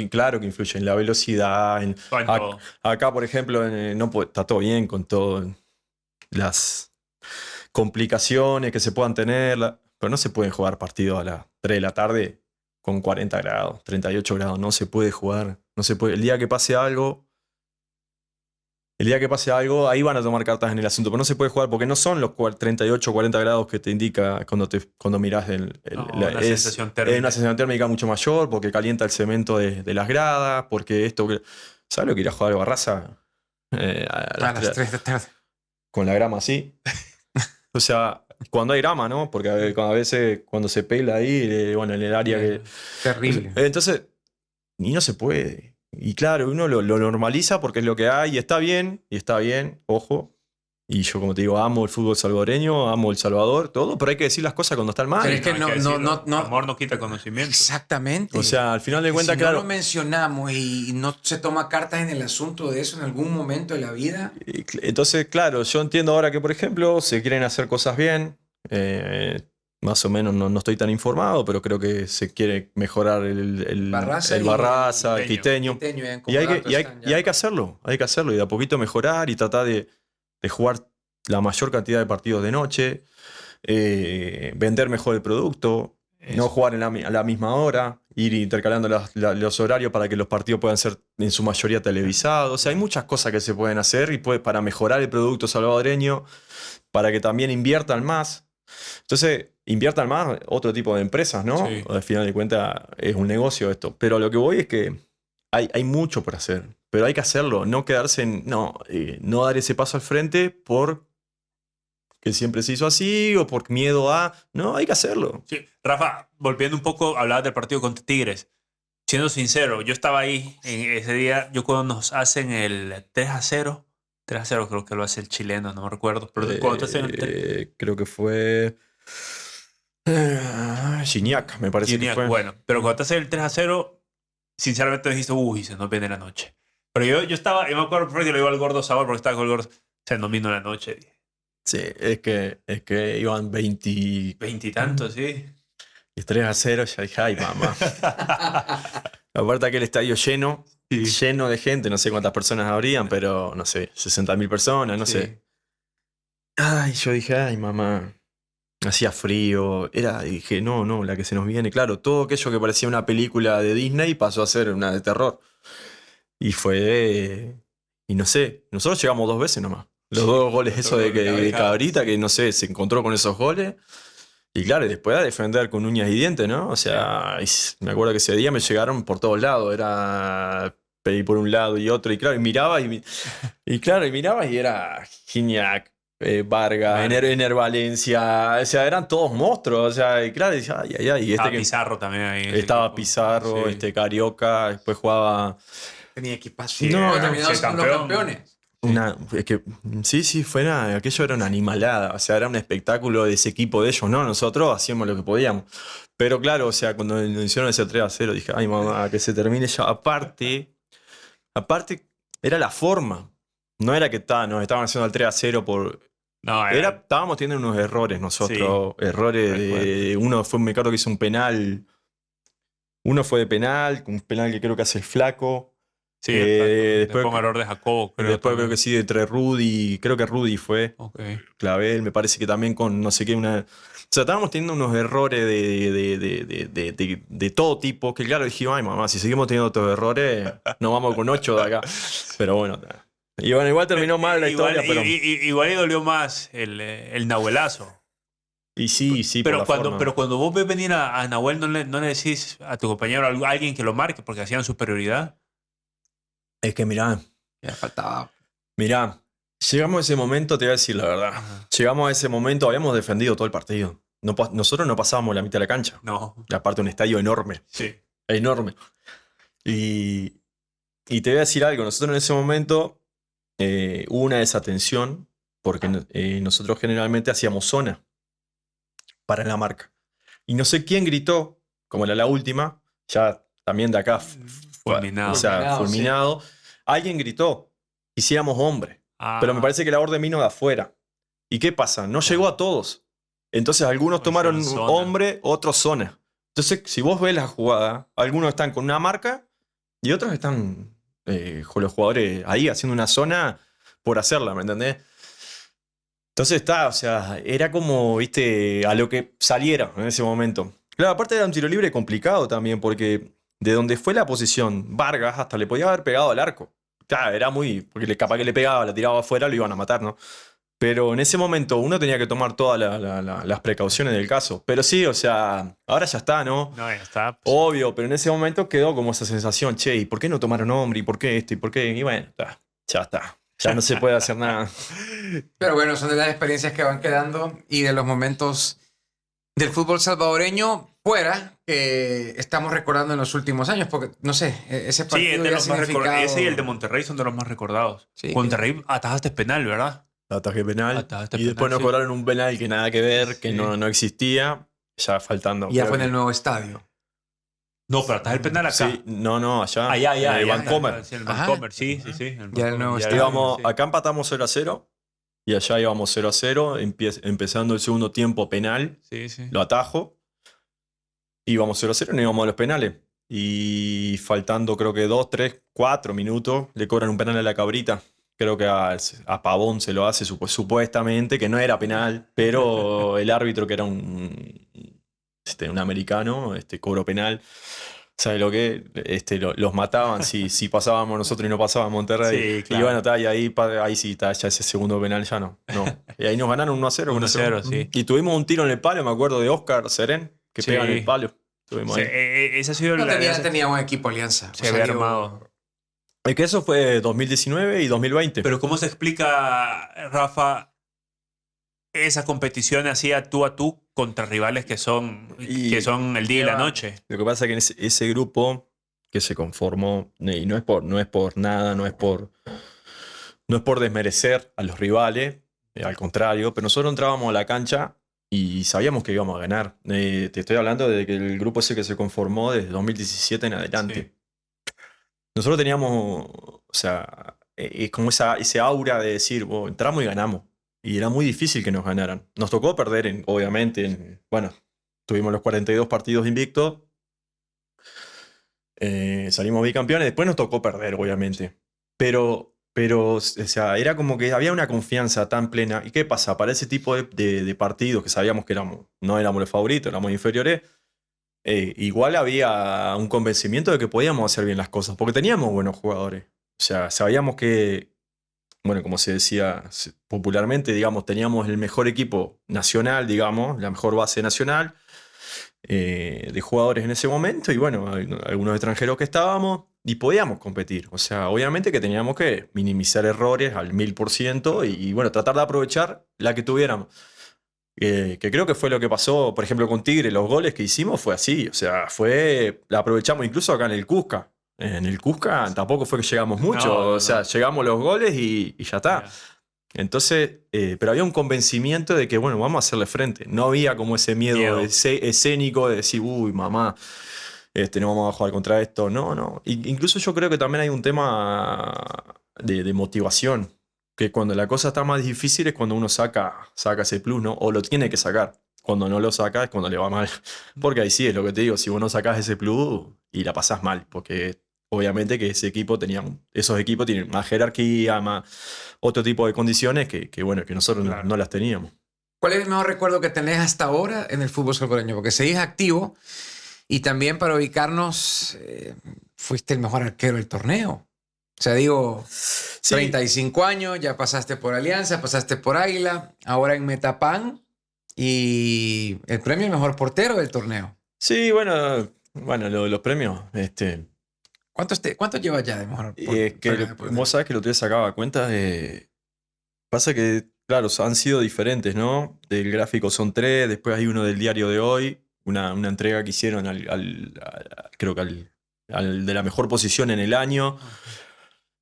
Claro que influye en la velocidad. Acá, por ejemplo, está todo bien con todas las complicaciones que se puedan tener, pero no se pueden jugar partidos a las 3 de la tarde con 40 grados, 38 grados. No se puede jugar. No se puede. El día que pase algo, ahí van a tomar cartas en el asunto. Pero no se puede jugar porque no son los 38 o 40 grados que te indica cuando mirás
una sensación térmica.
Es una sensación térmica mucho mayor, porque calienta el cemento de las gradas, porque esto. ¿Sabes lo que irá a jugar Barraza?
A las 3 de la tarde.
Con la grama así. O sea, cuando hay grama, ¿no? Porque a veces cuando se pela ahí, bueno, en el área que.
Terrible.
Entonces, y no se puede. Y claro, uno lo normaliza porque es lo que hay y está bien, ojo. Y yo, como te digo, amo el fútbol salvadoreño, amo El Salvador, todo, pero hay que decir las cosas cuando están mal.
Pero es que no.
Amor no quita conocimiento.
Exactamente.
O sea, al final de cuentas,
si
claro.
no lo mencionamos y no se toma cartas en el asunto de eso en algún momento de la vida.
Entonces, claro, yo entiendo ahora que, por ejemplo, se quieren hacer cosas bien. Más o menos no estoy tan informado, pero creo que se quiere mejorar el Barraza, el Quiteño. Y hay que hacerlo, y de a poquito mejorar y tratar de jugar la mayor cantidad de partidos de noche, vender mejor el producto, no jugar a la misma hora, ir intercalando los horarios para que los partidos puedan ser en su mayoría televisados. O sea, hay muchas cosas que se pueden hacer para mejorar el producto salvadoreño, para que también inviertan más. Entonces, inviertan más otro tipo de empresas, ¿no?
Sí.
Al final de cuentas es un negocio esto. Pero lo que voy es que hay mucho por hacer. Pero hay que hacerlo, no quedarse no dar ese paso al frente por que siempre se hizo así o por miedo a. No, hay que hacerlo.
Sí. Rafa, volviendo un poco, hablabas del partido contra Tigres. Siendo sincero, yo estaba ahí en ese día, yo cuando nos hacen el 3-0 creo que lo hace el chileno, no me recuerdo. Pero cuando hacen el
creo que fue Gignac, me parece que fue.
Bueno, pero cuando te hacen el 3-0, sinceramente dijiste, uy, se nos viene la noche. Pero yo me acuerdo perfecto, le iba al Gordo Sabor porque estaba con el Gordo, se nos vino la noche.
Sí, es que iban 20
y tantos, sí.
Y 3-0, ya dije, ay, mamá. Aparte aquel estadio lleno de gente, no sé cuántas personas habrían, pero no sé, 60.000 personas, no sé. Ay, yo dije, ay, mamá. Hacía frío, dije, no, la que se nos viene. Claro, todo aquello que parecía una película de Disney pasó a ser una de terror. Y y no sé, nosotros llegamos 2 veces nomás. Los 2 goles esos de Cabrita, que no sé, se encontró con esos goles. Y claro, y después a defender con uñas y dientes, ¿no? O sea, me acuerdo que ese día me llegaron por todos lados. Era pedir por un lado y otro. Y claro, y miraba y era Gignac, Vargas, Ener Valencia, o sea, eran todos monstruos, o sea, y claro, decía, ay, ay, ay, y
Estaba Pizarro también ahí. en ese
estaba
equipo.
Pizarro,
Sí.
Carioca, después jugaba
Tenía equipazo.
Sí,
No,
Bueno,
no,
terminaron
sí,
siendo los
campeón.
campeones.
es que sí, aquello era una animalada, o sea, era un espectáculo de ese equipo de ellos, ¿no? Nosotros hacíamos lo que podíamos. Pero claro, o sea, cuando nos hicieron ese 3-0, dije, ay, mamá, que se termine ya. Aparte, era la forma. No era que nos estaban haciendo el 3-0 por.
No,
Estábamos teniendo unos errores nosotros. Errores de. Me acuerdo que hizo un penal. Uno fue de penal, un penal que creo que hace el Flaco.
sí,
después
con error de Jacobo.
después creo que sí, entre Rudy. Creo que Rudy fue.
Ok.
Clavel, me parece que también con no sé qué, una. O sea, estábamos teniendo unos errores de todo tipo, que claro, dije, ay mamá, si seguimos teniendo estos errores, nos vamos con 8 de acá. Pero bueno, y bueno, igual terminó mal la
Igual,
historia, pero.
igual le dolió más el Nahuelazo.
Y sí, por
Pero
la
cuando,
forma.
pero cuando vos ves venir a Nahuel, no le decís a tu compañero, a alguien que lo marque porque hacían superioridad.
Es que mirá,
Ya faltaba.
llegamos a ese momento, te voy a decir la verdad.
Ajá.
Llegamos a ese momento, habíamos defendido todo el partido. Nosotros no pasábamos la mitad de la cancha.
No.
Y aparte, un estadio enorme.
Sí.
Enorme. Y te voy a decir algo, nosotros en ese momento hubo una desatención porque nosotros generalmente hacíamos zona para la marca. Y no sé quién gritó, como era la última, ya también de acá,
Fulminado.
o sea, fulminado. Alguien gritó, hiciéramos hombre. Pero me parece que la orden vino de afuera. ¿Y qué pasa? No llegó a todos. Entonces algunos tomaron
Zona.
hombre, otros zona. Entonces, si vos ves la jugada, algunos están con una marca y otros están con los jugadores ahí haciendo una zona por hacerla, ¿me entendés? Entonces o sea, era como, viste, a lo que saliera en ese momento. Claro, aparte era un tiro libre complicado también, porque de donde fue la posición, Vargas hasta le podía haber pegado al arco. Claro, era porque capaz que le pegaba, la tiraba afuera, lo iban a matar, ¿no? Pero en ese momento uno tenía que tomar todas las precauciones del caso. Pero sí, o sea, ahora ya está, ¿no?
No, ya está.
Obvio, pero en ese momento quedó como esa sensación, che, ¿y por qué no tomaron hombre? ¿Y por qué esto? ¿Y por qué? Y bueno, ya está. Ya no se puede hacer nada.
Pero bueno, son de las experiencias que van quedando y de los momentos del fútbol salvadoreño fuera que estamos recordando en los últimos años, porque no sé, ese
Sí,
partido
es de
ya
los más
significado...
ese y el de Monterrey son de los más recordados.
Sí,
Monterrey atajaste penal, ¿verdad?
Ataque penal.
Atajaste
Y después
penal,
nos
sí.
cobraron un penal que nada que ver, que
Sí.
no existía. Ya faltando.
Y ya
creo
fue en
que-
el nuevo estadio.
No, pero atajaste el penal acá.
Sí, no, allá.
Allá,
en el Vancomer.
Sí, el
Ajá.
Vancomer, sí. El
Ya el
Vancomer,
nuevo
ya
estadio.
Íbamos,
sí.
acá empatamos 0-0 y allá íbamos 0-0, empezando el segundo tiempo penal,
Sí.
lo atajo. Íbamos 0-0 y no íbamos a los penales. Y faltando creo que 2, 3, 4 minutos, le cobran un penal a la Cabrita. Creo que a Pavón se lo hace supuestamente, que no era penal, pero el árbitro, que era un americano, cobró penal. ¿Sabe lo que? Los mataban si pasábamos nosotros y no pasaba Monterrey.
Sí, claro.
Y bueno, y ahí sí, ya ese segundo penal ya no. Y ahí nos ganaron 1-0.
1-0, sí.
Y tuvimos un tiro en el palo, me acuerdo, de Oscar Serén, que
Sí.
pega en el palo. Tuvimos
Sí,
ahí.
ese ha sido
No
la
tenía un equipo alianza.
se había armado.
Es que eso fue 2019 y 2020.
Pero ¿cómo se explica, Rafa, esa competición así a tú contra rivales que son el día y la noche?
Lo que pasa es que en ese grupo que se conformó, y no es por nada, no es por desmerecer a los rivales, al contrario, pero nosotros entrábamos a la cancha y sabíamos que íbamos a ganar. Te estoy hablando de que el grupo ese que se conformó desde 2017 en adelante.
Sí.
Nosotros teníamos, o sea, es como ese aura de decir, entramos y ganamos. Y era muy difícil que nos ganaran. Nos tocó perder, obviamente. Bueno, tuvimos los 42 partidos invictos. Salimos bicampeones. Después nos tocó perder, obviamente. Pero, o sea, era como que había una confianza tan plena. ¿Y qué pasa? Para ese tipo de partidos que sabíamos que no éramos los favoritos, éramos inferiores, igual había un convencimiento de que podíamos hacer bien las cosas. Porque teníamos buenos jugadores. O sea, sabíamos que, bueno, como se decía popularmente, digamos, teníamos el mejor equipo nacional, digamos, la mejor base nacional de jugadores en ese momento. Y bueno, algunos extranjeros que estábamos. y podíamos competir. O sea, obviamente que teníamos que minimizar errores al 1000% y bueno, tratar de aprovechar la que tuviéramos. Que creo que fue lo que pasó, por ejemplo, con Tigre. Los goles que hicimos fue así. O sea, la aprovechamos incluso acá en el Cusca. En el Cusca tampoco fue que llegamos mucho.
No, no,
O sea,
no.
llegamos los goles y ya está.
Ya.
Entonces, pero había un convencimiento de que, bueno, vamos a hacerle frente. No había como ese miedo. Escénico de decir, uy, mamá, no vamos a jugar contra esto. No, no. Incluso yo creo que también hay un tema de motivación. Que cuando la cosa está más difícil es cuando uno saca ese plus, ¿no? O lo tiene que sacar. Cuando no lo saca es cuando le va mal. Porque ahí sí es lo que te digo. Si vos no sacás ese plus y la pasás mal. Porque obviamente que esos equipos tienen más jerarquía, más otro tipo de condiciones bueno, que nosotros
Claro.
no las teníamos.
¿Cuál es el mejor recuerdo que tenés hasta ahora en el fútbol salvadoreño? Porque seguís activo y también para ubicarnos, fuiste el mejor arquero del torneo. O sea, digo,
Sí,
35 años, ya pasaste por Alianza, pasaste por Águila, ahora en Metapan y el premio al mejor portero del torneo.
sí, bueno, los premios.
¿Cuántos llevas ya de mejor
Y es que
premio de portero?
vos sabés que lo te sacaba cuenta de. Pasa que, claro, han sido diferentes, ¿no? Del gráfico son 3, después hay uno del diario de hoy, una entrega que hicieron creo que al de la mejor posición en el año.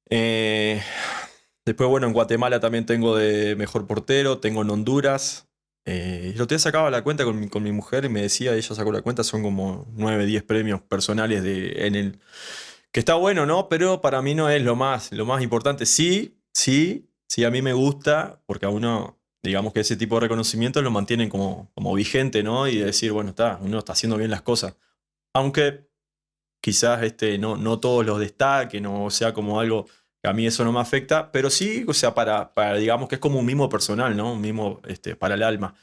Eh, Después, bueno, en Guatemala también tengo de mejor portero, tengo en Honduras. El otro día sacaba la cuenta con mi mujer y me decía, ella sacó la cuenta, son como 9, 10 premios personales que está bueno, ¿no? Pero para mí no es lo más importante. Sí, a mí me gusta, porque a uno, digamos que ese tipo de reconocimientos lo mantienen como vigente, ¿no? Y decir, bueno, uno está haciendo bien las cosas. Aunque quizás no todos los destaquen o sea como algo que a mí eso no me afecta, pero sí, o sea, digamos que es como un mimo personal, ¿no? Un mimo para el alma.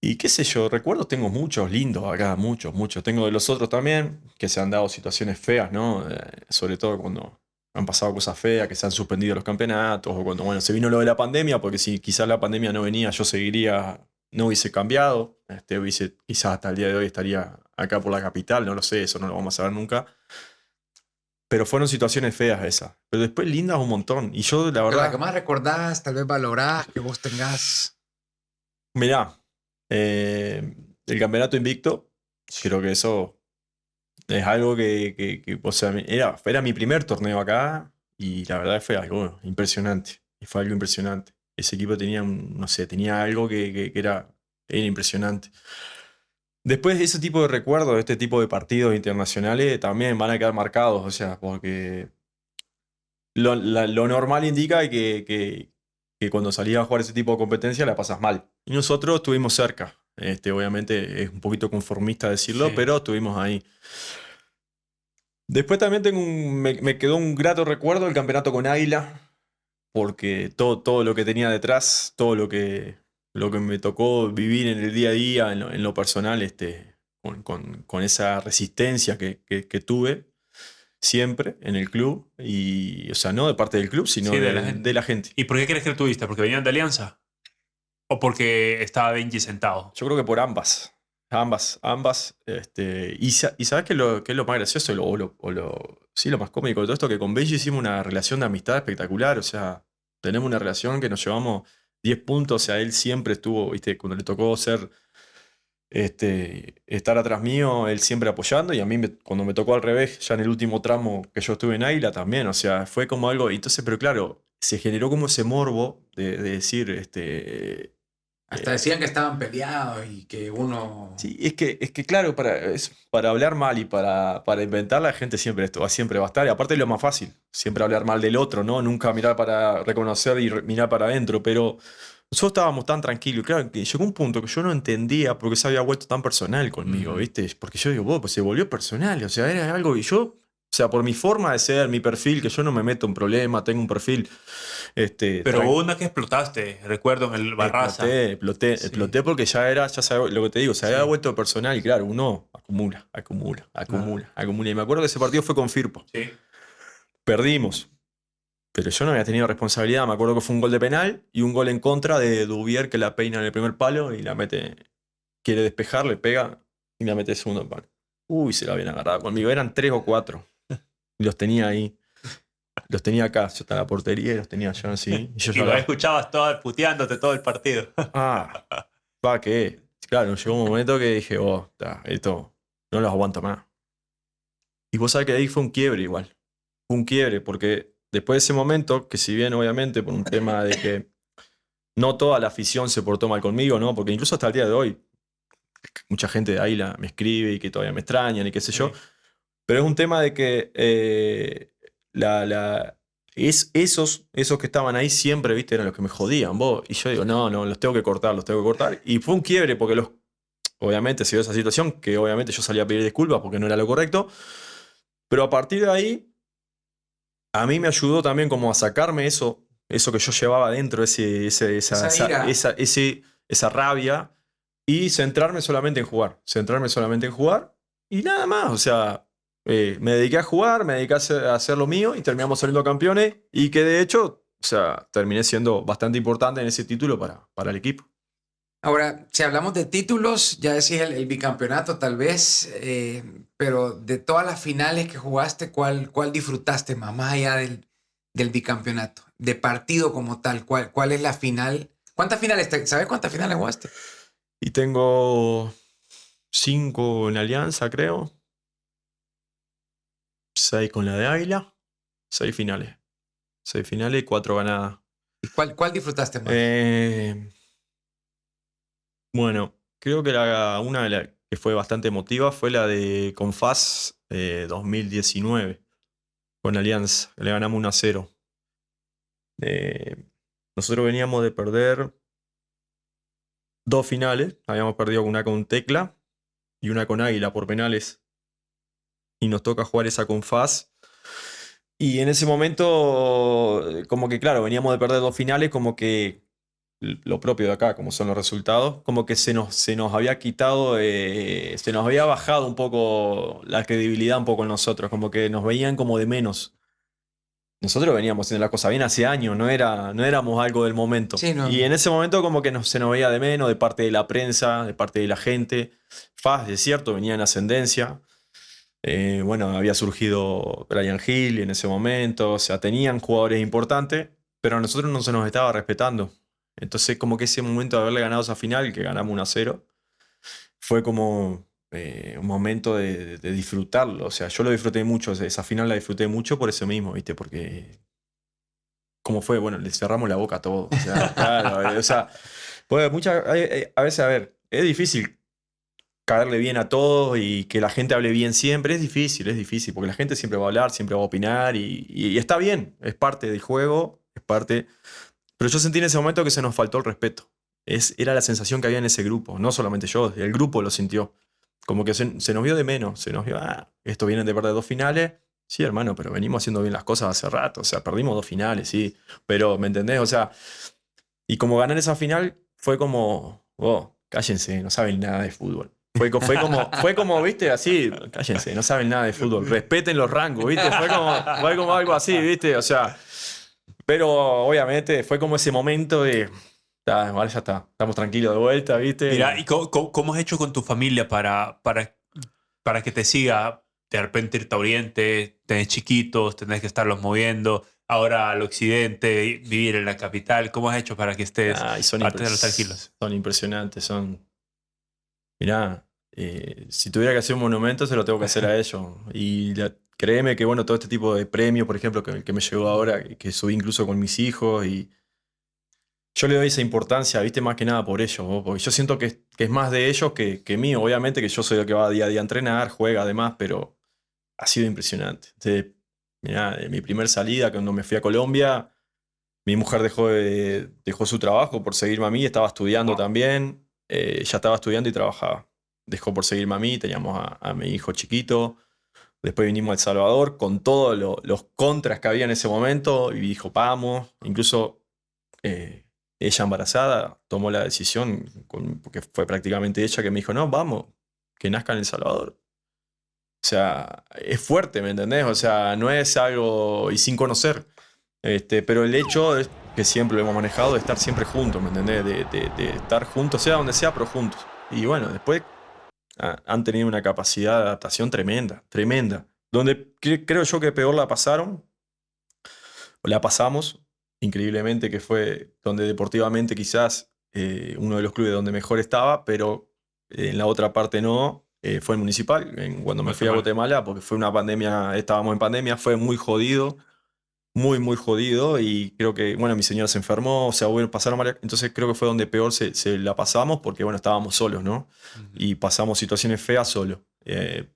Y qué sé yo, recuerdos tengo muchos lindos acá, muchos, muchos. Tengo de los otros también, que se han dado situaciones feas, ¿no? Sobre todo cuando han pasado cosas feas, que se han suspendido los campeonatos, o cuando, bueno, se vino lo de la pandemia, porque si quizás la pandemia no venía, yo seguiría, no hubiese cambiado, quizás hasta el día de hoy estaría acá por la capital, no lo sé, eso no lo vamos a saber nunca. Pero fueron situaciones feas esas. Pero después lindas un montón. Y yo, la
La
verdad,
que más recordás, tal vez valorás, que vos tengas.
mirá, el campeonato invicto, creo que eso es algo o sea, era mi primer torneo acá y la verdad fue algo impresionante. Y fue algo impresionante. Ese equipo tenía, no sé, tenía algo que era impresionante. Después ese tipo de recuerdos, este tipo de partidos internacionales también van a quedar marcados, o sea, porque lo normal indica que cuando salías a jugar ese tipo de competencia la pasas mal. Y nosotros estuvimos cerca. Obviamente es un poquito conformista decirlo,
Sí.
pero estuvimos ahí. Después también me quedó un grato recuerdo del campeonato con Águila, porque todo lo que tenía detrás, todo lo que me tocó vivir en el día a día, en lo personal, con esa resistencia que tuve siempre en el club, y, o sea, no de parte del club, sino
Sí, de la gente.
de la gente.
¿Y por qué crees que lo tuviste? ¿Porque venían de Alianza? ¿O porque estaba Benji sentado?
Yo creo que por ambas. Ambas. Y ¿sabes qué es lo más gracioso? Sí, lo más cómico de todo esto, que con Benji hicimos una relación de amistad espectacular. O sea, tenemos una relación que nos llevamos 10 puntos. O sea, él siempre estuvo, ¿viste? Cuando le tocó estar atrás mío, él siempre apoyando. Y a mí, cuando me tocó al revés, ya en el último tramo que yo estuve en Águila también. O sea, fue como algo. Entonces, pero claro, se generó como ese morbo de decir,
Hasta decían que estaban peleados y que uno.
sí, es que claro, para hablar mal y para inventar, la gente siempre va a estar. Y aparte es lo más fácil, siempre hablar mal del otro, ¿no? Nunca mirar para reconocer y mirar para adentro. Pero nosotros estábamos tan tranquilos. Claro, que llegó un punto que yo no entendía por qué se había vuelto tan personal conmigo, ¿viste? Porque yo digo, pues se volvió personal. O sea, era algo que yo, o sea, por mi forma de ser, mi perfil, que yo no me meto en problemas, tengo un perfil.
Pero hubo una que explotaste, recuerdo, en el Barraza.
Exploté
Sí.
porque ya sabes lo que te digo, se había
Sí.
vuelto personal y claro, uno acumula. Y me acuerdo que ese partido fue con Firpo.
Sí.
Perdimos, pero yo no había tenido responsabilidad. Me acuerdo que fue un gol de penal y un gol en contra de Dubier que la peina en el primer palo y la mete, quiere despejar, le pega y la mete el segundo palo. Uy, se la habían agarrado conmigo, eran 3 o 4. Y los tenía ahí. Los tenía acá. Yo estaba en la portería y los tenía yo así. Y yo
Y lo
lloraba.
escuchabas todo puteándote todo el partido.
Pa, ¿qué? Claro, llegó un momento que dije, esto no lo aguanto más. Y vos sabés que ahí fue un quiebre igual. Fue un quiebre porque después de ese momento, que si bien obviamente por un tema de que no toda la afición se portó mal conmigo, ¿no? Porque incluso hasta el día de hoy, mucha gente de Águila me escribe y que todavía me extrañan y qué sé yo.
Sí.
Pero es un tema de que esos que estaban ahí siempre, viste, eran los que me jodían, vos. Y yo digo, no, los tengo que cortar, los tengo que cortar. Y fue un quiebre porque obviamente se dio esa situación, que obviamente yo salí a pedir disculpas porque no era lo correcto. Pero a partir de ahí, a mí me ayudó también como a sacarme eso que yo llevaba adentro, esa
ira.
rabia, y centrarme solamente en jugar. Y nada más, o sea, me dediqué a jugar, me dediqué a hacer lo mío y terminamos saliendo campeones y que de hecho, o sea, terminé siendo bastante importante en ese título para el equipo.
Ahora, si hablamos de títulos, ya decís el bicampeonato tal vez, pero de todas las finales que jugaste, ¿cuál disfrutaste más allá del bicampeonato? De partido como tal, ¿cuál es la final? ¿Cuántas finales? ¿Sabes cuántas finales jugaste?
Y tengo 5 en Alianza, creo. 6 con la de Águila. 6 finales. 6 finales y 4 ganadas.
¿Y cuál disfrutaste más?
Bueno, creo que una de las que fue bastante emotiva fue la de Confaz 2019 con Alianza. Le ganamos 1-0. Nosotros veníamos de perder 2 finales. Habíamos perdido una con Tecla y una con Águila por penales. Y nos toca jugar esa con FAS. Y en ese momento, como que claro, veníamos de perder 2 finales, como que lo propio de acá, como son los resultados, como que se nos había quitado, se nos había bajado un poco la credibilidad un poco en nosotros, como que nos veían como de menos. Nosotros veníamos haciendo la cosa bien hace años, no éramos algo del momento.
Sí, no.
Y en ese momento como que se nos veía de menos de parte de la prensa, de parte de la gente. FAS, es cierto, venía en ascendencia. Bueno, había surgido Brian Hill en ese momento, o sea, tenían jugadores importantes, pero a nosotros no se nos estaba respetando. Entonces como que ese momento de haberle ganado esa final, que ganamos 1-0, fue como un momento de disfrutarlo. O sea, yo lo disfruté mucho, esa final la disfruté mucho por eso mismo, ¿viste? Porque ¿cómo fue? Bueno, le cerramos la boca a todos. O sea, claro, o sea, pues a veces, a ver, es difícil caerle bien a todos y que la gente hable bien siempre. Es difícil, porque la gente siempre va a hablar, siempre va a opinar y está bien, es parte del juego, es parte... Pero yo sentí en ese momento que se nos faltó el respeto. Era la sensación que había en ese grupo, no solamente yo, el grupo lo sintió. Como que se nos vio de menos, se nos vio, esto viene de perder 2 finales. Sí, hermano, pero venimos haciendo bien las cosas hace rato, o sea, perdimos 2 finales, sí, pero, ¿me entendés? O sea, y como ganar esa final fue como, cállense, no saben nada de fútbol. Fue como, viste, así, cállense, no saben nada de fútbol, respeten los rangos, viste, fue como algo así, viste, o sea, pero obviamente fue como ese momento de, ahora ya está, estamos tranquilos de vuelta, viste.
Mira, ¿y cómo has hecho con tu familia para que te siga? De repente irte a Oriente, tenés chiquitos, tenés que estarlos moviendo, ahora al occidente, vivir en la capital, ¿cómo has hecho para que estés parte de los tranquilos?
Son impresionantes, mirá, si tuviera que hacer un monumento se lo tengo que hacer a ellos. Y créeme que bueno, todo este tipo de premios, por ejemplo, que me llegó ahora, que subí incluso con mis hijos, y yo le doy esa importancia, viste, más que nada por ellos, porque yo siento que es más de ellos que mío. Obviamente que yo soy el que va día a día a entrenar, juega además, pero ha sido impresionante. Mirá, en mi primer salida, cuando me fui a Colombia, mi mujer dejó su trabajo por seguirme a mí, estaba estudiando también, ya estaba estudiando y trabajaba. Dejó por seguirme a mí, teníamos a mi hijo chiquito. Después vinimos a El Salvador con todos los contras que había en ese momento y dijo, vamos. Incluso ella embarazada tomó la decisión, porque fue prácticamente ella que me dijo, no, vamos, que nazca en El Salvador. O sea, es fuerte, ¿me entendés? O sea, no es algo y sin conocer. Pero el hecho es que siempre lo hemos manejado de estar siempre juntos, ¿me entendés? De estar juntos, sea donde sea, pero juntos. Y bueno, después han tenido una capacidad de adaptación tremenda, tremenda. donde creo yo que peor la pasaron, o la pasamos, increíblemente, que fue donde deportivamente quizás uno de los clubes donde mejor estaba, pero en la otra parte no, fue el Municipal, cuando me fui a Guatemala, porque fue una pandemia, estábamos en pandemia, fue muy jodido, muy jodido, y creo que, bueno, mi señora se enfermó, o sea, bueno, pasaron varias, entonces creo que fue donde peor se la pasamos, porque, bueno, estábamos solos, ¿no? Y pasamos situaciones feas solos.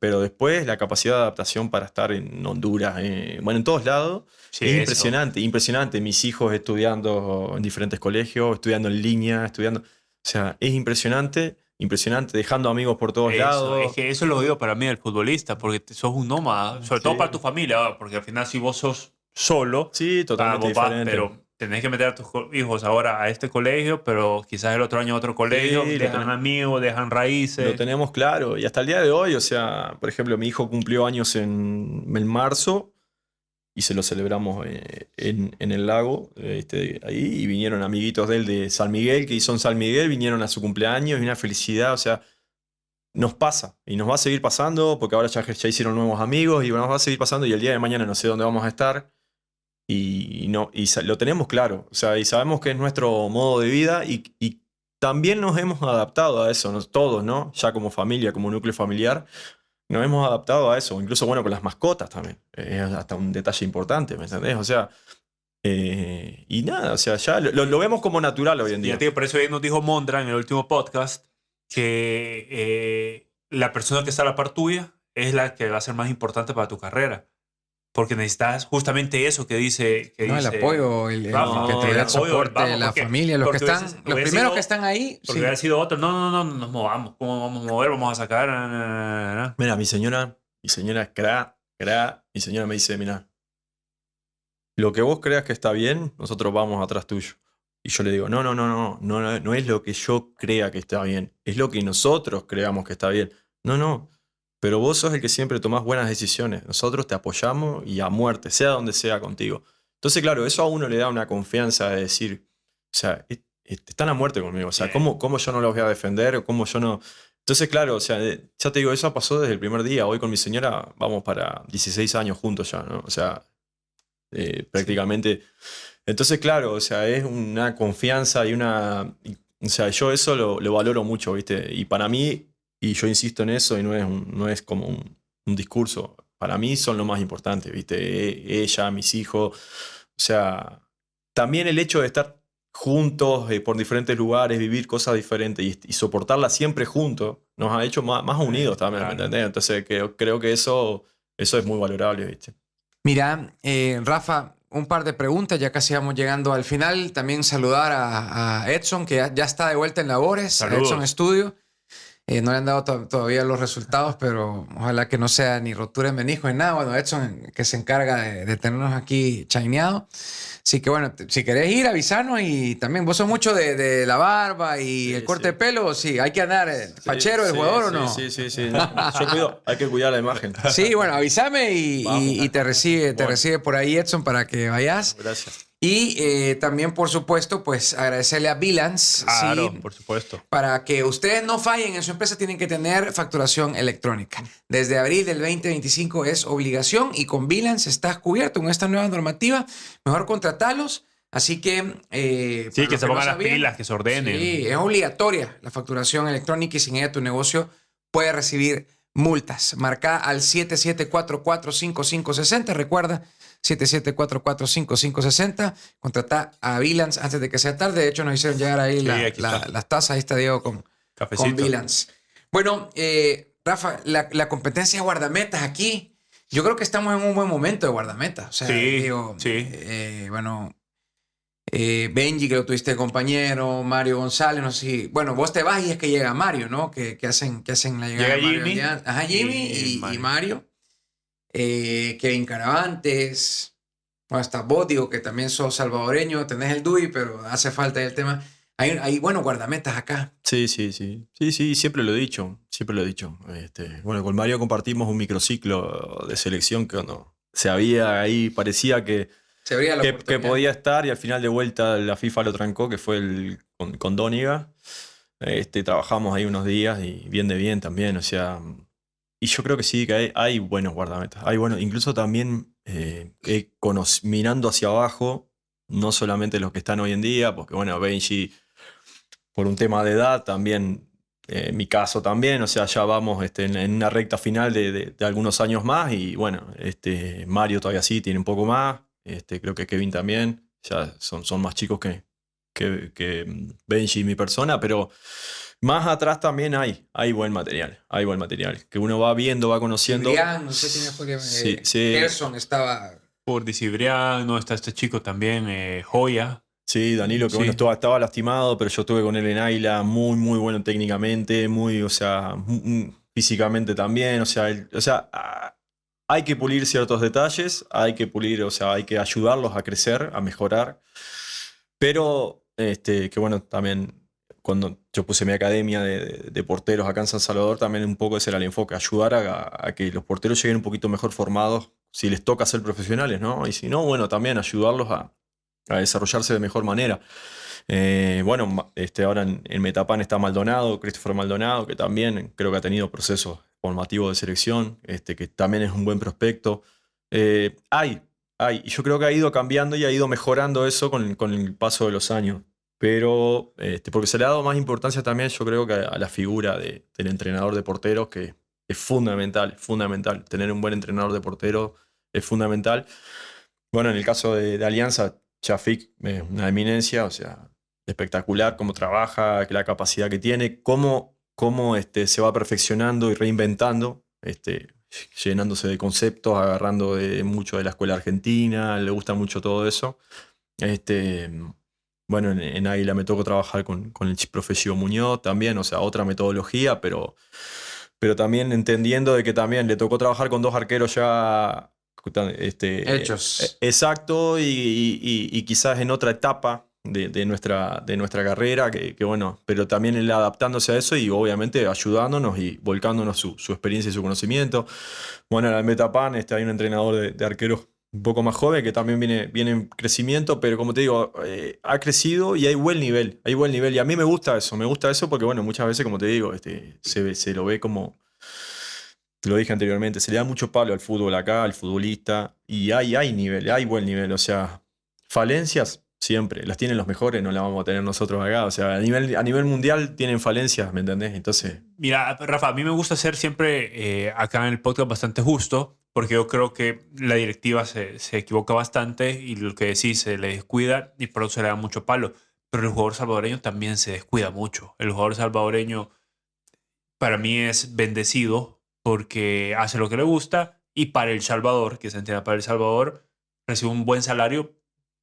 Pero después la capacidad de adaptación para estar en Honduras, bueno, en todos lados,
Sí,
es
eso.
impresionante, impresionante. Mis hijos estudiando en diferentes colegios, estudiando en línea, estudiando, o sea, es impresionante, impresionante, dejando amigos por todos
Eso,
lados.
es que eso es lo digo para mí del futbolista, porque sos un nómada, sobre todo
Sí.
para tu familia, porque al final si vos sos solo,
Sí, totalmente
vos vas,
diferente.
pero tenés que meter a tus hijos ahora a este colegio, pero quizás el otro año a otro colegio,
Sí,
dejan amigos, dejan raíces.
Lo tenemos claro. Y hasta el día de hoy, o sea, por ejemplo, mi hijo cumplió años en marzo y se lo celebramos en el lago, ahí, y vinieron amiguitos de él de San Miguel, que hizo en San Miguel, vinieron a su cumpleaños y una felicidad, o sea, nos pasa y nos va a seguir pasando porque ahora ya hicieron nuevos amigos y nos va a seguir pasando y el día de mañana no sé dónde vamos a estar lo tenemos claro, o sea, y sabemos que es nuestro modo de vida y también nos hemos adaptado a eso, todos, ¿no? Ya como familia, como núcleo familiar, nos hemos adaptado a eso, incluso, bueno, con las mascotas también, es hasta un detalle importante, ¿me entendés? O sea, y nada, o sea, ya lo vemos como natural hoy en
Y
día.
ya te digo, por eso ayer nos dijo Mondra en el último podcast que la persona que está a la par tuya es la que va a ser más importante para tu carrera. Porque necesitas justamente eso que dice.
No, el apoyo,
Rafa,
que te dé
el
el
apoyo,
soporte,
vamos,
la
porque-
familia, los que
porque
están, los
hubiese
primeros
sido-
que están ahí.
Porque
Sí.
hubiera sido otro. No, nos movamos. ¿Cómo vamos a mover? Vamos a sacar.
Mira, mi señora es cra, mi señora me dice, mira, lo que vos creas que está bien, nosotros vamos atrás tuyo. Y yo le digo, no es lo que yo crea que está bien, es lo que nosotros creamos que está bien. No, pero vos sos el que siempre tomás buenas decisiones. Nosotros te apoyamos y a muerte, sea donde sea contigo. Entonces, claro, eso a uno le da una confianza de decir, o sea, están a muerte conmigo. O sea, ¿cómo yo no los voy a defender? ¿O cómo yo no...? Entonces, claro, o sea, ya te digo, eso pasó desde el primer día. Hoy con mi señora vamos para 16 años juntos ya, ¿no? O sea, prácticamente... Entonces, claro, o sea, es una confianza y una... O sea, yo eso lo valoro mucho, ¿viste? Y para mí, y yo insisto en eso, y no es como un discurso, para mí son lo más importante, ¿viste? Ella, mis hijos, o sea, también el hecho de estar juntos por diferentes lugares, vivir cosas diferentes y soportarlas siempre juntos, nos ha hecho más unidos también,
Claro.
¿me entendés? Entonces, creo que eso es muy valorable, ¿viste?
Mira, Rafa, un par de preguntas, ya casi vamos llegando al final. También saludar a Edson, que ya está de vuelta en labores, a
Saludos.
Edson Studio. No le han dado todavía los resultados, pero ojalá que no sea ni rotura de menisco ni nada. Bueno, Edson, que se encarga de tenernos aquí chaineados. Así que bueno, si querés ir, avisarnos. Y también, ¿vos sos mucho de la barba y
Sí,
el corte
sí.
de pelo? Sí, ¿hay que andar fachero del
Sí,
jugador o
sí,
no?
Sí. Yo cuido, hay que cuidar la imagen.
Sí, bueno, avísame y te recibe por ahí Edson para que vayas.
Gracias.
Y también, por supuesto, pues agradecerle a Bilance.
Claro,
Sí,
por supuesto.
para que ustedes no fallen en su empresa, tienen que tener facturación electrónica. Desde abril del 2025 es obligación y con Bilance estás cubierto con esta nueva normativa. Mejor contratarlos. Así que...
Sí,
para
que
los
se
no
pongan las
sabían,
pilas, que se ordenen.
Sí, es obligatoria la facturación electrónica y sin ella tu negocio puede recibir multas. Marca al 77445560. Recuerda, 77445560. Contrata a Bilance antes de que sea tarde. De hecho, nos hicieron llegar ahí
Sí, aquí está.
las tazas. Ahí está Diego con
Cafecito.
Bilance. Bueno, Rafa, la competencia de guardametas aquí, yo creo que estamos en un buen momento de guardametas. O sea,
Sí,
digo,
sí.
bueno, Benji, que lo tuviste de compañero, Mario González, no sé si... Bueno, vos te vas y es que llega Mario, ¿no? Que hacen la llegada
Llega
de Mario
Jimmy.
allá. Ajá, Jimmy y Mario. Kevin Caravantes. Bueno, hasta vos, digo, que también sos salvadoreño, tenés el DUI, pero hace falta el tema. Hay bueno, guardametas acá.
Sí, siempre lo he dicho, bueno, con Mario compartimos un microciclo de selección que cuando se había ahí, parecía que
Se abría la
que
oportunidad.
podía estar y al final de vuelta la FIFA lo trancó, que fue con Doniga. Trabajamos ahí unos días y bien de bien también, o sea, Y yo creo que sí, que hay buenos guardametas. Hay buenos, incluso también mirando hacia abajo, no solamente los que están hoy en día, porque bueno, Benji, por un tema de edad, también, mi caso también, o sea, ya vamos en una recta final de algunos años más, y bueno, Mario todavía sí, tiene un poco más, creo que Kevin también, ya son más chicos que Benji y mi persona, pero más atrás también hay buen material, que uno va viendo, va conociendo.
Cibrián, no sé quién fue que...
Sí, sí.
Gerson estaba...
Por Cibrián, no está este chico también, Joya.
Sí, Danilo, que
Sí.
bueno, estaba lastimado, pero yo estuve con él en Águila, muy, muy bueno técnicamente, o sea, físicamente también, o sea, hay que pulir ciertos detalles, hay que pulir, o sea, hay que ayudarlos a crecer, a mejorar, pero, que bueno, también cuando yo puse mi academia de porteros acá en San Salvador, también un poco ese era el enfoque, ayudar a que los porteros lleguen un poquito mejor formados, si les toca ser profesionales, ¿no? Y si no, bueno, también ayudarlos a desarrollarse de mejor manera. Bueno, ahora en Metapan está Maldonado, Christopher Maldonado, que también creo que ha tenido procesos formativos de selección, que también es un buen prospecto. Y yo creo que ha ido cambiando y ha ido mejorando eso con el paso de los años. Pero, porque se le ha dado más importancia también, yo creo que a la figura del entrenador de porteros, que es fundamental. Tener un buen entrenador de porteros es fundamental. Bueno, en el caso de Alianza, Chafik es una eminencia, o sea, espectacular cómo trabaja, la capacidad que tiene, cómo se va perfeccionando y reinventando, llenándose de conceptos, agarrando mucho de la escuela argentina, le gusta mucho todo eso. Bueno, en Águila me tocó trabajar con el profe Gio Muñoz también, o sea, otra metodología, pero también entendiendo de que también le tocó trabajar con dos arqueros ya
hechos.
Exacto, y quizás en otra etapa de nuestra carrera, que bueno, pero también él adaptándose a eso y obviamente ayudándonos y volcándonos su experiencia y su conocimiento. Bueno, en el Metapan hay un entrenador de arqueros un poco más joven que también viene en crecimiento, pero como te digo, ha crecido y hay buen nivel, y a mí me gusta eso porque bueno, muchas veces, como te digo, se lo ve como... Te lo dije anteriormente, se le da mucho palo al fútbol acá, al futbolista, y hay nivel, hay buen nivel, o sea, falencias siempre, las tienen los mejores, no las vamos a tener nosotros acá, o sea, a nivel mundial tienen falencias, ¿me entendés? Entonces...
Mira, Rafa, a mí me gusta ser siempre acá en el podcast bastante justo, porque yo creo que la directiva se equivoca bastante y lo que decís se le descuida y por eso se le da mucho palo, pero el jugador salvadoreño también se descuida mucho. El jugador salvadoreño para mí es bendecido porque hace lo que le gusta y para El Salvador, que se entrena para El Salvador, recibe un buen salario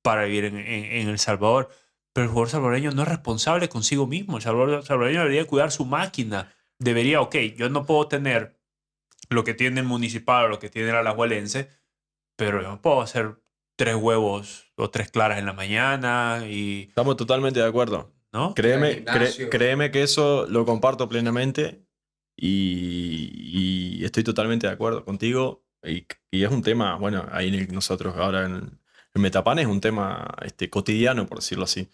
para vivir en El Salvador. Pero el jugador salvadoreño no es responsable consigo mismo. El jugador salvadoreño debería cuidar su máquina. Debería, ok, yo no puedo tener lo que tiene el Municipal o lo que tiene el Alajuelense, pero yo no puedo hacer 3 huevos o 3 claras en la mañana y...
Estamos totalmente de acuerdo.
¿No?
Créeme que eso lo comparto plenamente y estoy totalmente de acuerdo contigo. Y es un tema, bueno, ahí nosotros ahora en Metapan es un tema cotidiano, por decirlo así.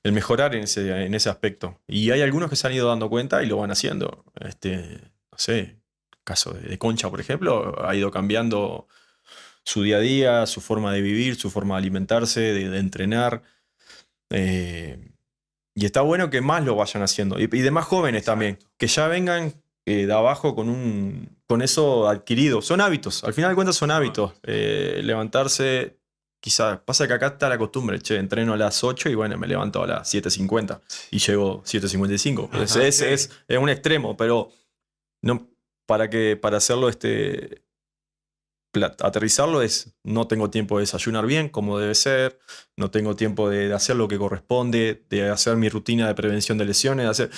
El mejorar en ese aspecto. Y hay algunos que se han ido dando cuenta y lo van haciendo. No sé, el caso de Concha, por ejemplo, ha ido cambiando su día a día, su forma de vivir, su forma de alimentarse, de entrenar. Y está bueno que más lo vayan haciendo. Y de más jóvenes también. Que ya vengan de abajo con eso adquirido. Son hábitos. Al final de cuentas son hábitos. Levantarse, quizás. Pasa que acá está la costumbre. Che, entreno a las 8 y bueno, me levanto a las 7:50. Y llego 7:55. Es un extremo, pero no, para hacerlo aterrizarlo no tengo tiempo de desayunar bien como debe ser, no tengo tiempo de hacer lo que corresponde, de hacer mi rutina de prevención de lesiones,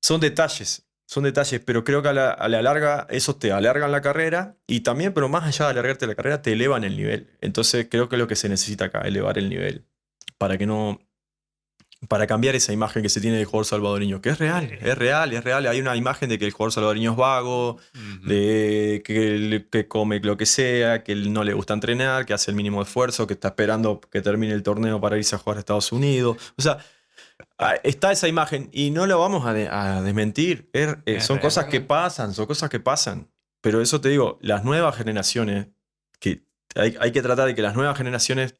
son detalles, pero creo que a la larga esos te alargan la carrera y también, pero más allá de alargarte la carrera, te elevan el nivel. Entonces creo que es lo que se necesita acá, elevar el nivel, para cambiar esa imagen que se tiene del jugador salvadoreño, que es real. Hay una imagen de que el jugador salvadoreño es vago, de que come lo que sea, que no le gusta entrenar, que hace el mínimo esfuerzo, que está esperando que termine el torneo para irse a jugar a Estados Unidos. O sea, Está esa imagen y no lo vamos a desmentir. Son
real.
cosas que pasan, son cosas que pasan. Pero eso te digo, las nuevas generaciones, que hay que tratar de que las nuevas generaciones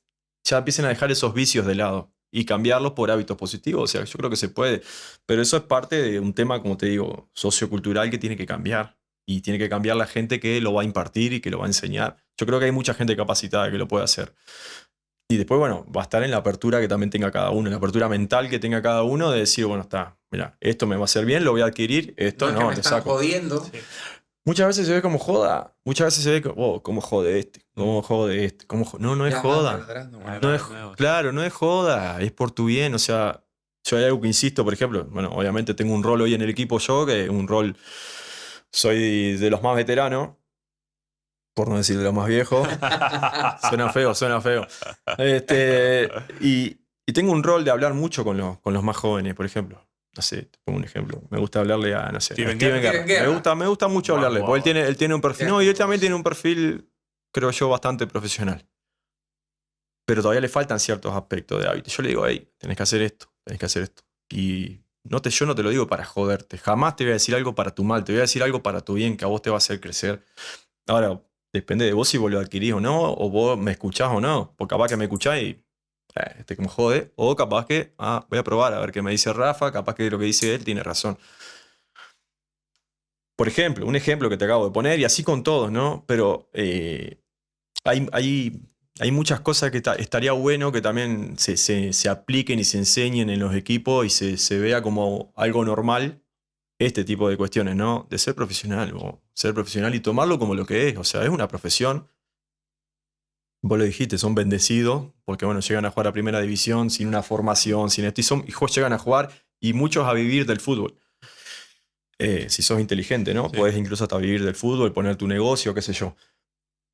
ya empiecen a dejar esos vicios de lado y cambiarlos por hábitos positivos. O sea, yo creo que se puede. Pero eso es parte de un tema, como te digo, sociocultural que tiene que cambiar. Y tiene que cambiar la gente que lo va a impartir y que lo va a enseñar. Yo creo que hay mucha gente capacitada que lo puede hacer. Y después, bueno, va a estar en la apertura que también tenga cada uno, en la apertura mental que tenga cada uno de decir, bueno, está, mira, esto me va a hacer bien, lo voy a adquirir, esto
No, es que
no,
me
te
están
saco.
jodiendo.
Sí.
Muchas veces se ve como joda, muchas veces se ve como, oh, cómo jode este, cómo jode este, no es
Ya,
joda.
ladrando, bueno.
No es,
Nuevos.
claro, no es joda, es por tu bien. O sea, yo hay algo que insisto, por ejemplo, bueno, obviamente tengo un rol hoy en el equipo yo, que un rol, soy de los más veteranos, por no decir de los más viejos. Suena feo, suena feo. Y tengo un rol de hablar mucho con los más jóvenes, por ejemplo. No sé, te pongo un ejemplo. Me gusta hablarle a, no sé, a
Steven
Steven
Gerrard.
Gerrard. Me gusta mucho
Guau,
hablarle,
guau.
porque él tiene un perfil. No, y él también tiene un perfil, creo yo, bastante profesional. Pero todavía le faltan ciertos aspectos de hábito. Yo le digo, hey, tenés que hacer esto, tenés que hacer esto. Y yo no te lo digo para joderte. Jamás te voy a decir algo para tu mal, te voy a decir algo para tu bien, que a vos te va a hacer crecer. Ahora, depende de vos si vos lo adquirís o no, o vos me escuchás o no. Porque capaz que me escuchás y este que me jode. O capaz que, voy a probar a ver qué me dice Rafa, capaz que lo que dice él tiene razón. Por ejemplo, un ejemplo que te acabo de poner, y así con todos, ¿no? Pero hay muchas cosas que estaría bueno que también se apliquen y se enseñen en los equipos y se vea como algo normal este tipo de cuestiones, ¿no? De ser profesional, o ser profesional y tomarlo como lo que es. O sea, es una profesión. Vos lo dijiste, son bendecidos porque, bueno, llegan a jugar a primera división sin una formación, sin esto, y llegan a jugar y muchos a vivir del fútbol. Si sos inteligente, ¿no?
Sí.
Podés incluso hasta vivir del fútbol, poner tu negocio, qué sé yo.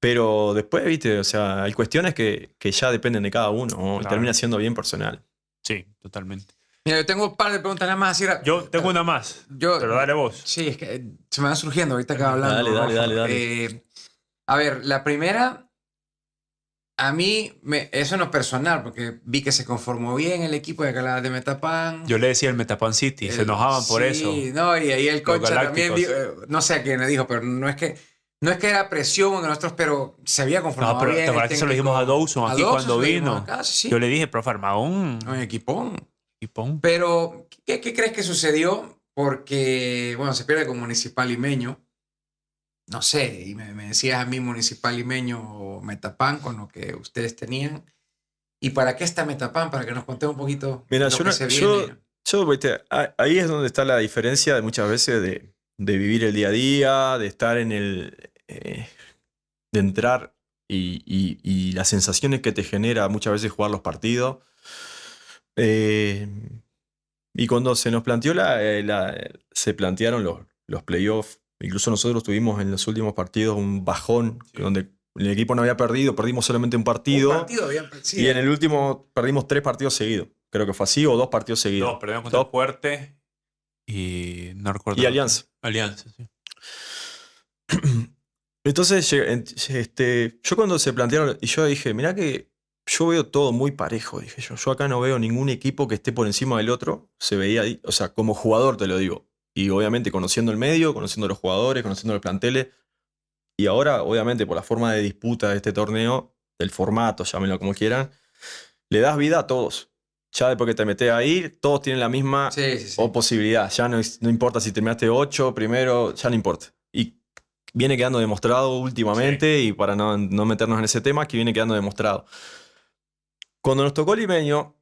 Pero después, viste, o sea, hay cuestiones que ya dependen de cada uno, ¿no? Y
Claro.
termina siendo bien personal.
Sí, totalmente.
Mira, yo tengo un par de preguntas nada más.
Yo tengo una más, pero dale vos.
Sí, es que se me van surgiendo ahorita que va hablando.
Dale,
Rafa.
dale.
A ver, la primera, a mí, eso no es personal, porque vi que se conformó bien el equipo de Calada de Metapan.
Yo le decía el Metapan City, se enojaban por eso.
Sí, no, y ahí el Concha también,
Galácticos.
no sé a quién le dijo, pero no es que era presión en nosotros, pero se había conformado
No, pero
bien.
te acuerdas que se lo dijimos a Dawson aquí cuando vino.
Sí.
Yo le dije, profe, arma un
equipón.
equipón.
Pero, ¿qué crees que sucedió? Porque, bueno, se pierde con Municipal Limeño. No sé, y me decías a mí Municipal Limeño o Metapan con lo que ustedes tenían. ¿Y para qué está Metapan? Para que nos contes un poquito
Mira,
lo que se viene.
viste, ahí es donde está la diferencia de muchas veces de vivir el día a día, de estar en de entrar y las sensaciones que te genera muchas veces jugar los partidos. Y cuando se nos planteó se plantearon los playoffs, incluso nosotros tuvimos en los últimos partidos un bajón,
Sí.
donde el equipo no había perdido, perdimos solamente un partido.
Un partido bien, sí,
Y en el último perdimos 3 partidos seguidos. Creo que fue así, o 2 partidos seguidos.
No, perdimos contra
Dos.
el Fuerte y no recuerdo.
Y Alianza.
Alianza, sí.
Entonces, yo cuando se plantearon, y yo dije, mirá que yo veo todo muy parejo, dije yo. Yo acá no veo ningún equipo que esté por encima del otro. Se veía ahí, o sea, como jugador te lo digo. Y obviamente conociendo el medio, conociendo a los jugadores, conociendo los planteles. Y ahora, obviamente, por la forma de disputa de este torneo, del formato, llámenlo como quieran, le das vida a todos. Ya después que te metes ahí, todos tienen la misma
sí.
posibilidad. Ya no importa si terminaste 8 primero, ya no importa. Y viene quedando demostrado últimamente, y para no meternos en ese tema, que viene quedando demostrado. Cuando nos tocó Limeño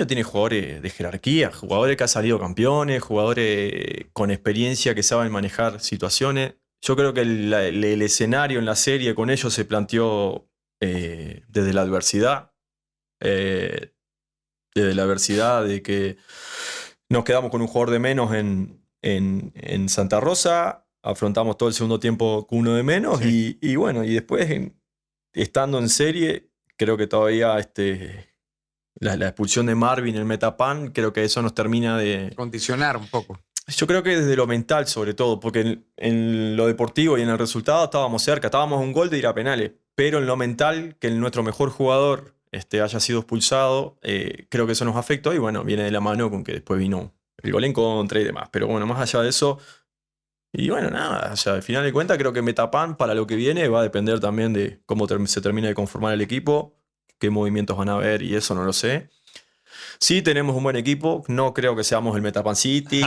tiene jugadores de jerarquía, jugadores que han salido campeones, jugadores con experiencia que saben manejar situaciones. Yo creo que el escenario en la serie con ellos se planteó desde la adversidad. Desde la adversidad de que nos quedamos con un jugador de menos en Santa Rosa, afrontamos todo el segundo tiempo con uno de menos,
Sí.
y bueno, y después estando en serie, creo que todavía la expulsión de Marvin, el Metapan, creo que eso nos termina de
Condicionar un poco.
Yo creo que desde lo mental, sobre todo, porque en lo deportivo y en el resultado estábamos cerca, estábamos a un gol de ir a penales, pero en lo mental, que nuestro mejor jugador haya sido expulsado, creo que eso nos afectó y bueno, viene de la mano con que después vino el gol en contra y demás. Pero bueno, más allá de eso, y bueno, nada, o sea, al final de cuentas creo que Metapan para lo que viene va a depender también de cómo se termine de conformar el equipo, qué movimientos van a haber y eso no lo sé. Sí, tenemos un buen equipo. No creo que seamos el Metapan City,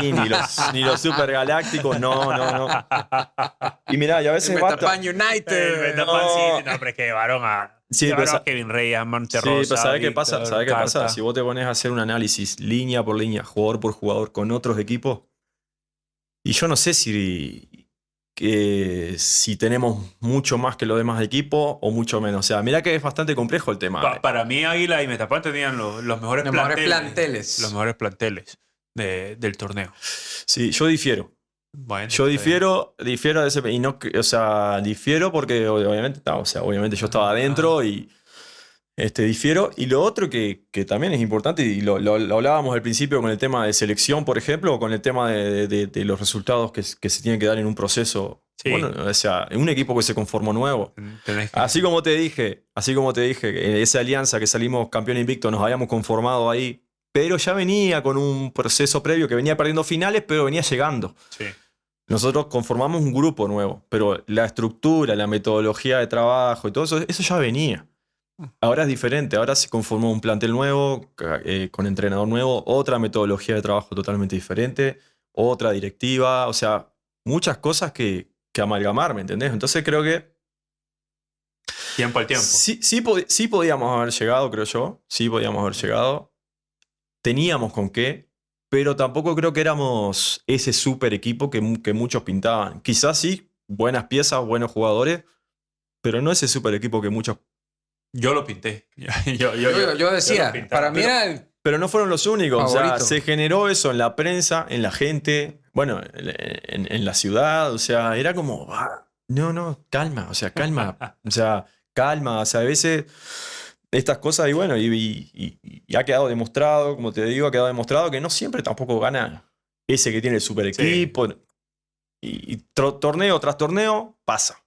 ni los Super Galácticos. No. Y mirá, y a veces
El
basta.
Metapan United.
El Metapan City, no, pero es que llevaron a,
Sí,
llevaron
pero
a Kevin Reyes, a
Sí,
Monterrosa.
pero ¿sabes qué
Víctor,
pasa? ¿Sabes qué pasa?
Carta.
Si vos te pones a hacer un análisis línea por línea, jugador por jugador con otros equipos, y yo no sé si tenemos mucho más que los demás equipos o mucho menos. O sea, mirá que es bastante complejo el tema.
Para mí, Águila y Metapan tenían los mejores
Los mejores planteles.
Los mejores planteles del torneo.
Sí, yo difiero.
Bueno,
Yo
está bien.
difiero de ese. Y no, o sea, difiero porque obviamente yo estaba adentro y difiero. Y lo otro que también es importante, y lo hablábamos al principio con el tema de selección, por ejemplo, o con el tema de los resultados que se tienen que dar en un proceso.
Sí.
Bueno, o sea, en un equipo que se conformó nuevo.
Tenés que-
Así como te dije, esa alianza que salimos campeón invicto, nos habíamos conformado ahí, pero ya venía con un proceso previo que venía perdiendo finales, pero venía llegando.
Sí.
Nosotros conformamos un grupo nuevo, pero la estructura, la metodología de trabajo y todo eso ya venía. Ahora es diferente, ahora se conformó un plantel nuevo, con entrenador nuevo, otra metodología de trabajo totalmente diferente, otra directiva, o sea, muchas cosas que amalgamar, ¿me entendés? Entonces creo que
Tiempo al tiempo.
sí podíamos haber llegado, creo yo, sí podíamos haber llegado, teníamos con qué, pero tampoco creo que éramos ese super equipo que muchos pintaban. Quizás sí, buenas piezas, buenos jugadores, pero no ese super equipo que muchos.
Yo lo pinté.
Yo decía,
lo pintaba.
para mí era el
Pero no fueron los únicos. O sea,
favorito.
se generó eso en la prensa, en la gente, bueno, en la ciudad. O sea, era como, no, calma, o sea, calma. O sea, calma. O sea, a veces estas cosas, y bueno, y ha quedado demostrado, como te digo, ha quedado demostrado que no siempre tampoco gana ese que tiene el super equipo. Y torneo tras torneo pasa.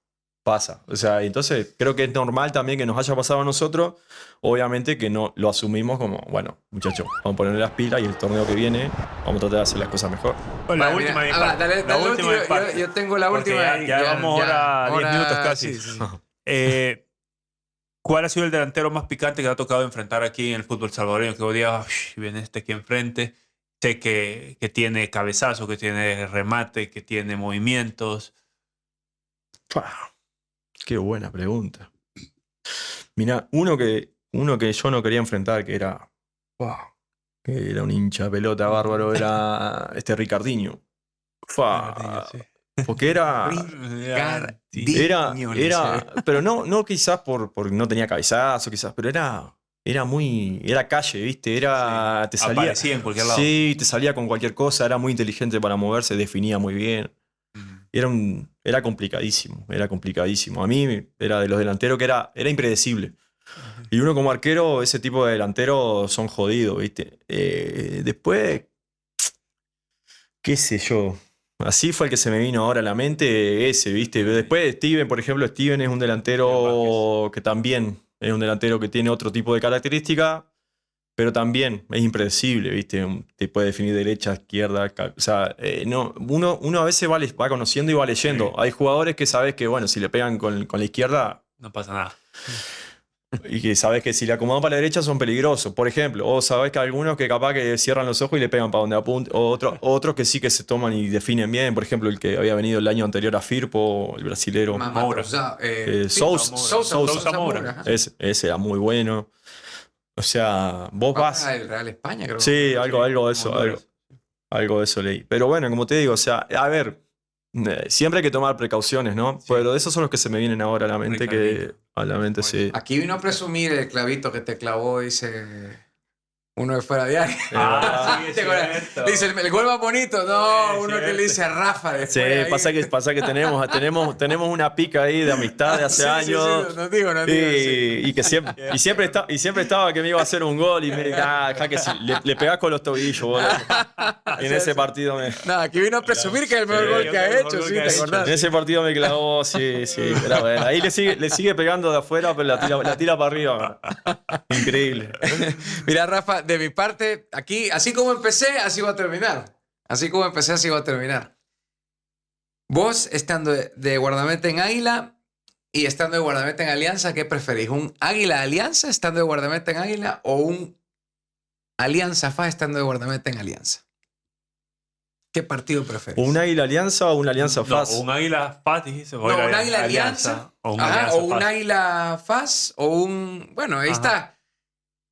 O sea, entonces creo que es normal también que nos haya pasado a nosotros. Obviamente que no lo asumimos como, bueno, muchachos, vamos a ponerle las pilas y el torneo que viene vamos a tratar de hacer las cosas mejor.
Bueno, la
Vale,
última
mira,
de mi parte.
dale,
La última de mi parte.
yo tengo la
Porque
última.
ya vamos ahora 10 minutos casi.
sí.
¿Cuál ha sido el delantero más picante que te ha tocado enfrentar aquí en el fútbol salvadoreño? Que vos digas, viene este aquí enfrente. Sé que tiene cabezazo, que tiene remate, que tiene movimientos.
Qué buena pregunta. Mira, uno que yo no quería enfrentar, que era un hincha pelota bárbaro, era Ricardinho. Porque era, pero no quizás por no tenía cabezazo, quizás, pero era calle, ¿viste? Te salía,
aparecía en cualquier lado.
Sí, te salía con cualquier cosa, era muy inteligente para moverse, definía muy bien. Era complicadísimo. A mí era de los delanteros que era impredecible. Y uno como arquero, ese tipo de delanteros son jodidos, ¿viste? Después, qué sé yo. Así fue el que se me vino ahora a la mente, ese, ¿viste? Después Steven, por ejemplo, Steven es un delantero que también es un delantero que tiene otro tipo de característica, pero también es impredecible, ¿viste? Te puede definir derecha, izquierda. O sea, uno a veces va conociendo y va leyendo.
Sí.
Hay jugadores que sabes que, bueno, si le pegan con la izquierda
No pasa nada.
y que sabes que si le acomodan para la derecha son peligrosos. Por ejemplo, o sabes que algunos que capaz que cierran los ojos y le pegan para donde apunte, o otros que sí que se toman y definen bien. Por ejemplo, el que había venido el año anterior a Firpo, el brasilero.
Moura.
Sousa
Moura.
Ese era muy bueno. O sea, vos vas.
El Real España, creo.
Sí, algo de eso. Algo de eso leí. Pero bueno, como te digo, o sea, a ver, siempre hay que tomar precauciones, ¿no?
Sí.
Pero esos son los que se me vienen ahora a la mente,
Ricardito.
sí.
Aquí vino a presumir el clavito que te clavó, dice Uno de fuera de área.
Sí, es
¿Te acuerdas?
cierto.
Dice, el gol más bonito. No,
Sí,
uno que
cierto.
le dice a Rafa.
Sí,
después ahí.
pasa que tenemos una pica ahí de amistad de hace
Sí,
años.
sí, no digo. Sí.
Y siempre estaba que me iba a hacer un gol y me que sí, le pegás con los tobillos, boludo. Y en ese partido
No, aquí vino a presumir que es el mejor
Sí,
gol
yo
que ha
creo que el
hecho,
mejor
sí,
gol que
¿te
ha hecho.
acordás?
en ese partido me clavó, sí. Pero bueno, ahí le sigue pegando de afuera, pero la tira para arriba. Increíble.
Mira, Rafa, de mi parte, aquí, así como empecé, así voy a terminar. Así como empecé, así voy a terminar. Vos, estando de guardameta en Águila y estando de guardameta en Alianza, ¿qué preferís? ¿Un Águila Alianza estando de guardameta en Águila o un Alianza FAS estando de guardameta en Alianza? ¿Qué partido preferís?
¿Un Águila Alianza o una Alianza
No,
FAS?
un Águila FAS, dijiste.
No, un Águila Alianza.
O un
Ajá,
Alianza
o un
FAS.
Águila FAS o un... Bueno, ahí
Ajá.
está.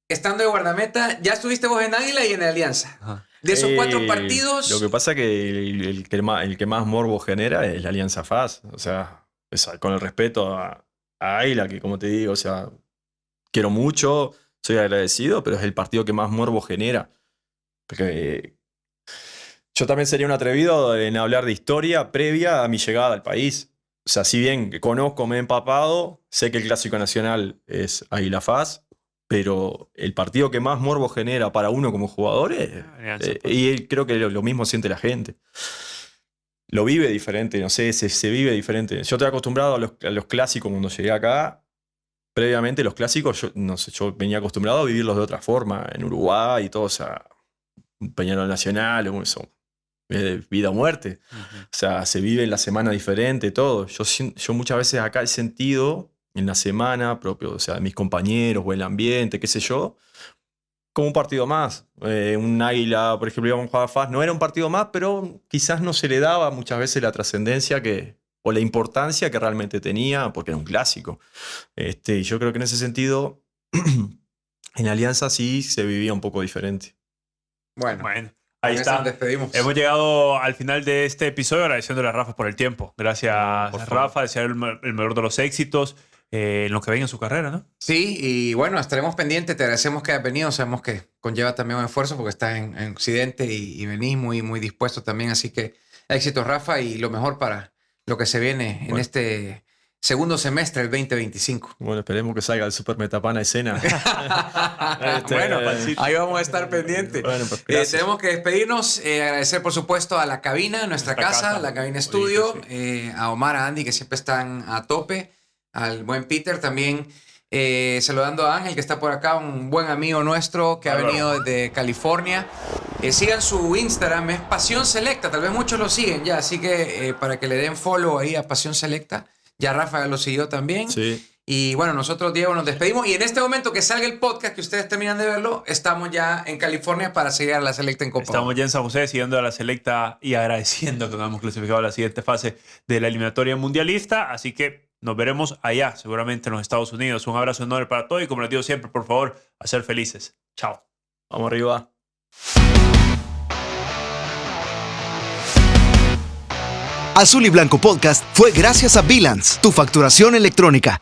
Estando de guardameta, ya estuviste vos en Águila y en Alianza.
Ajá.
De esos 4 partidos...
Lo que pasa es que el que más morbo genera es la Alianza FAS. O sea, con el respeto a Águila, que como te digo, o sea, quiero mucho, soy agradecido, pero es el partido que más morbo genera. Porque yo también sería un atrevido en hablar de historia previa a mi llegada al país. O sea, si bien que conozco, me he empapado, sé que el Clásico Nacional es Águila FAS, pero el partido que más morbo genera para uno como jugador es...
Alianza FAS.
y creo que lo mismo siente la gente. Lo vive diferente, no sé, se vive diferente. Yo estoy acostumbrado a los clásicos cuando llegué acá. Previamente los clásicos, yo venía acostumbrado a vivirlos de otra forma. En Uruguay y todo, o sea, un Peñarol Nacional, eso, vida o muerte. O sea, se vive en la semana diferente, todo. Yo muchas veces acá he sentido en la semana propio, o sea, mis compañeros o el ambiente, qué sé yo, como un partido más. Un Águila, por ejemplo, íbamos a jugar a FAS, no era un partido más, pero quizás no se le daba muchas veces la trascendencia o la importancia que realmente tenía, porque era un clásico. Y yo creo que en ese sentido, en Alianza sí se vivía un poco diferente.
Bueno,
Bueno,
con
ahí
eso
está.
nos despedimos.
Hemos llegado al final de este episodio agradeciéndole a Rafa por el tiempo. Gracias,
Por favor.
Rafa. Desear el mayor de los éxitos en lo que venga en su carrera, ¿no?
Sí, y bueno, estaremos pendientes. Te agradecemos que hayas venido. Sabemos que conlleva también un esfuerzo porque estás en Occidente y venís muy dispuesto también. Así que éxitos, Rafa, y lo mejor para lo que se viene en
Bueno.
este segundo semestre del 2025.
Bueno, esperemos que salga el Super Metapán a escena.
Bueno,
Pancito.
ahí vamos a estar pendientes.
Bueno, pues, gracias.
Tenemos que despedirnos, agradecer por supuesto a la cabina, nuestra casa, la cabina estudio,
Bonito,
a Omar, a Andy, que siempre están a tope, al buen Peter también, saludando a Ángel, que está por acá, un buen amigo nuestro que ha
Álvaro.
venido desde California. Sigan su Instagram, es Pasión Selecta, tal vez muchos lo siguen ya, así que para que le den follow ahí a Pasión Selecta, ya Rafa lo siguió también.
Sí.
Y bueno, nosotros, Diego, nos despedimos. Y en este momento que salga el podcast, que ustedes terminan de verlo, estamos ya en California para seguir a la Selecta en Copa.
Estamos ya en San José siguiendo a la Selecta y agradeciendo que nos hemos clasificado a la siguiente fase de la eliminatoria mundialista. Así que nos veremos allá, seguramente en los Estados Unidos. Un abrazo enorme para todos y como les digo siempre, por favor, a ser felices. Chao.
Vamos arriba.
Azul y Blanco Podcast fue gracias a Bilance, tu facturación electrónica.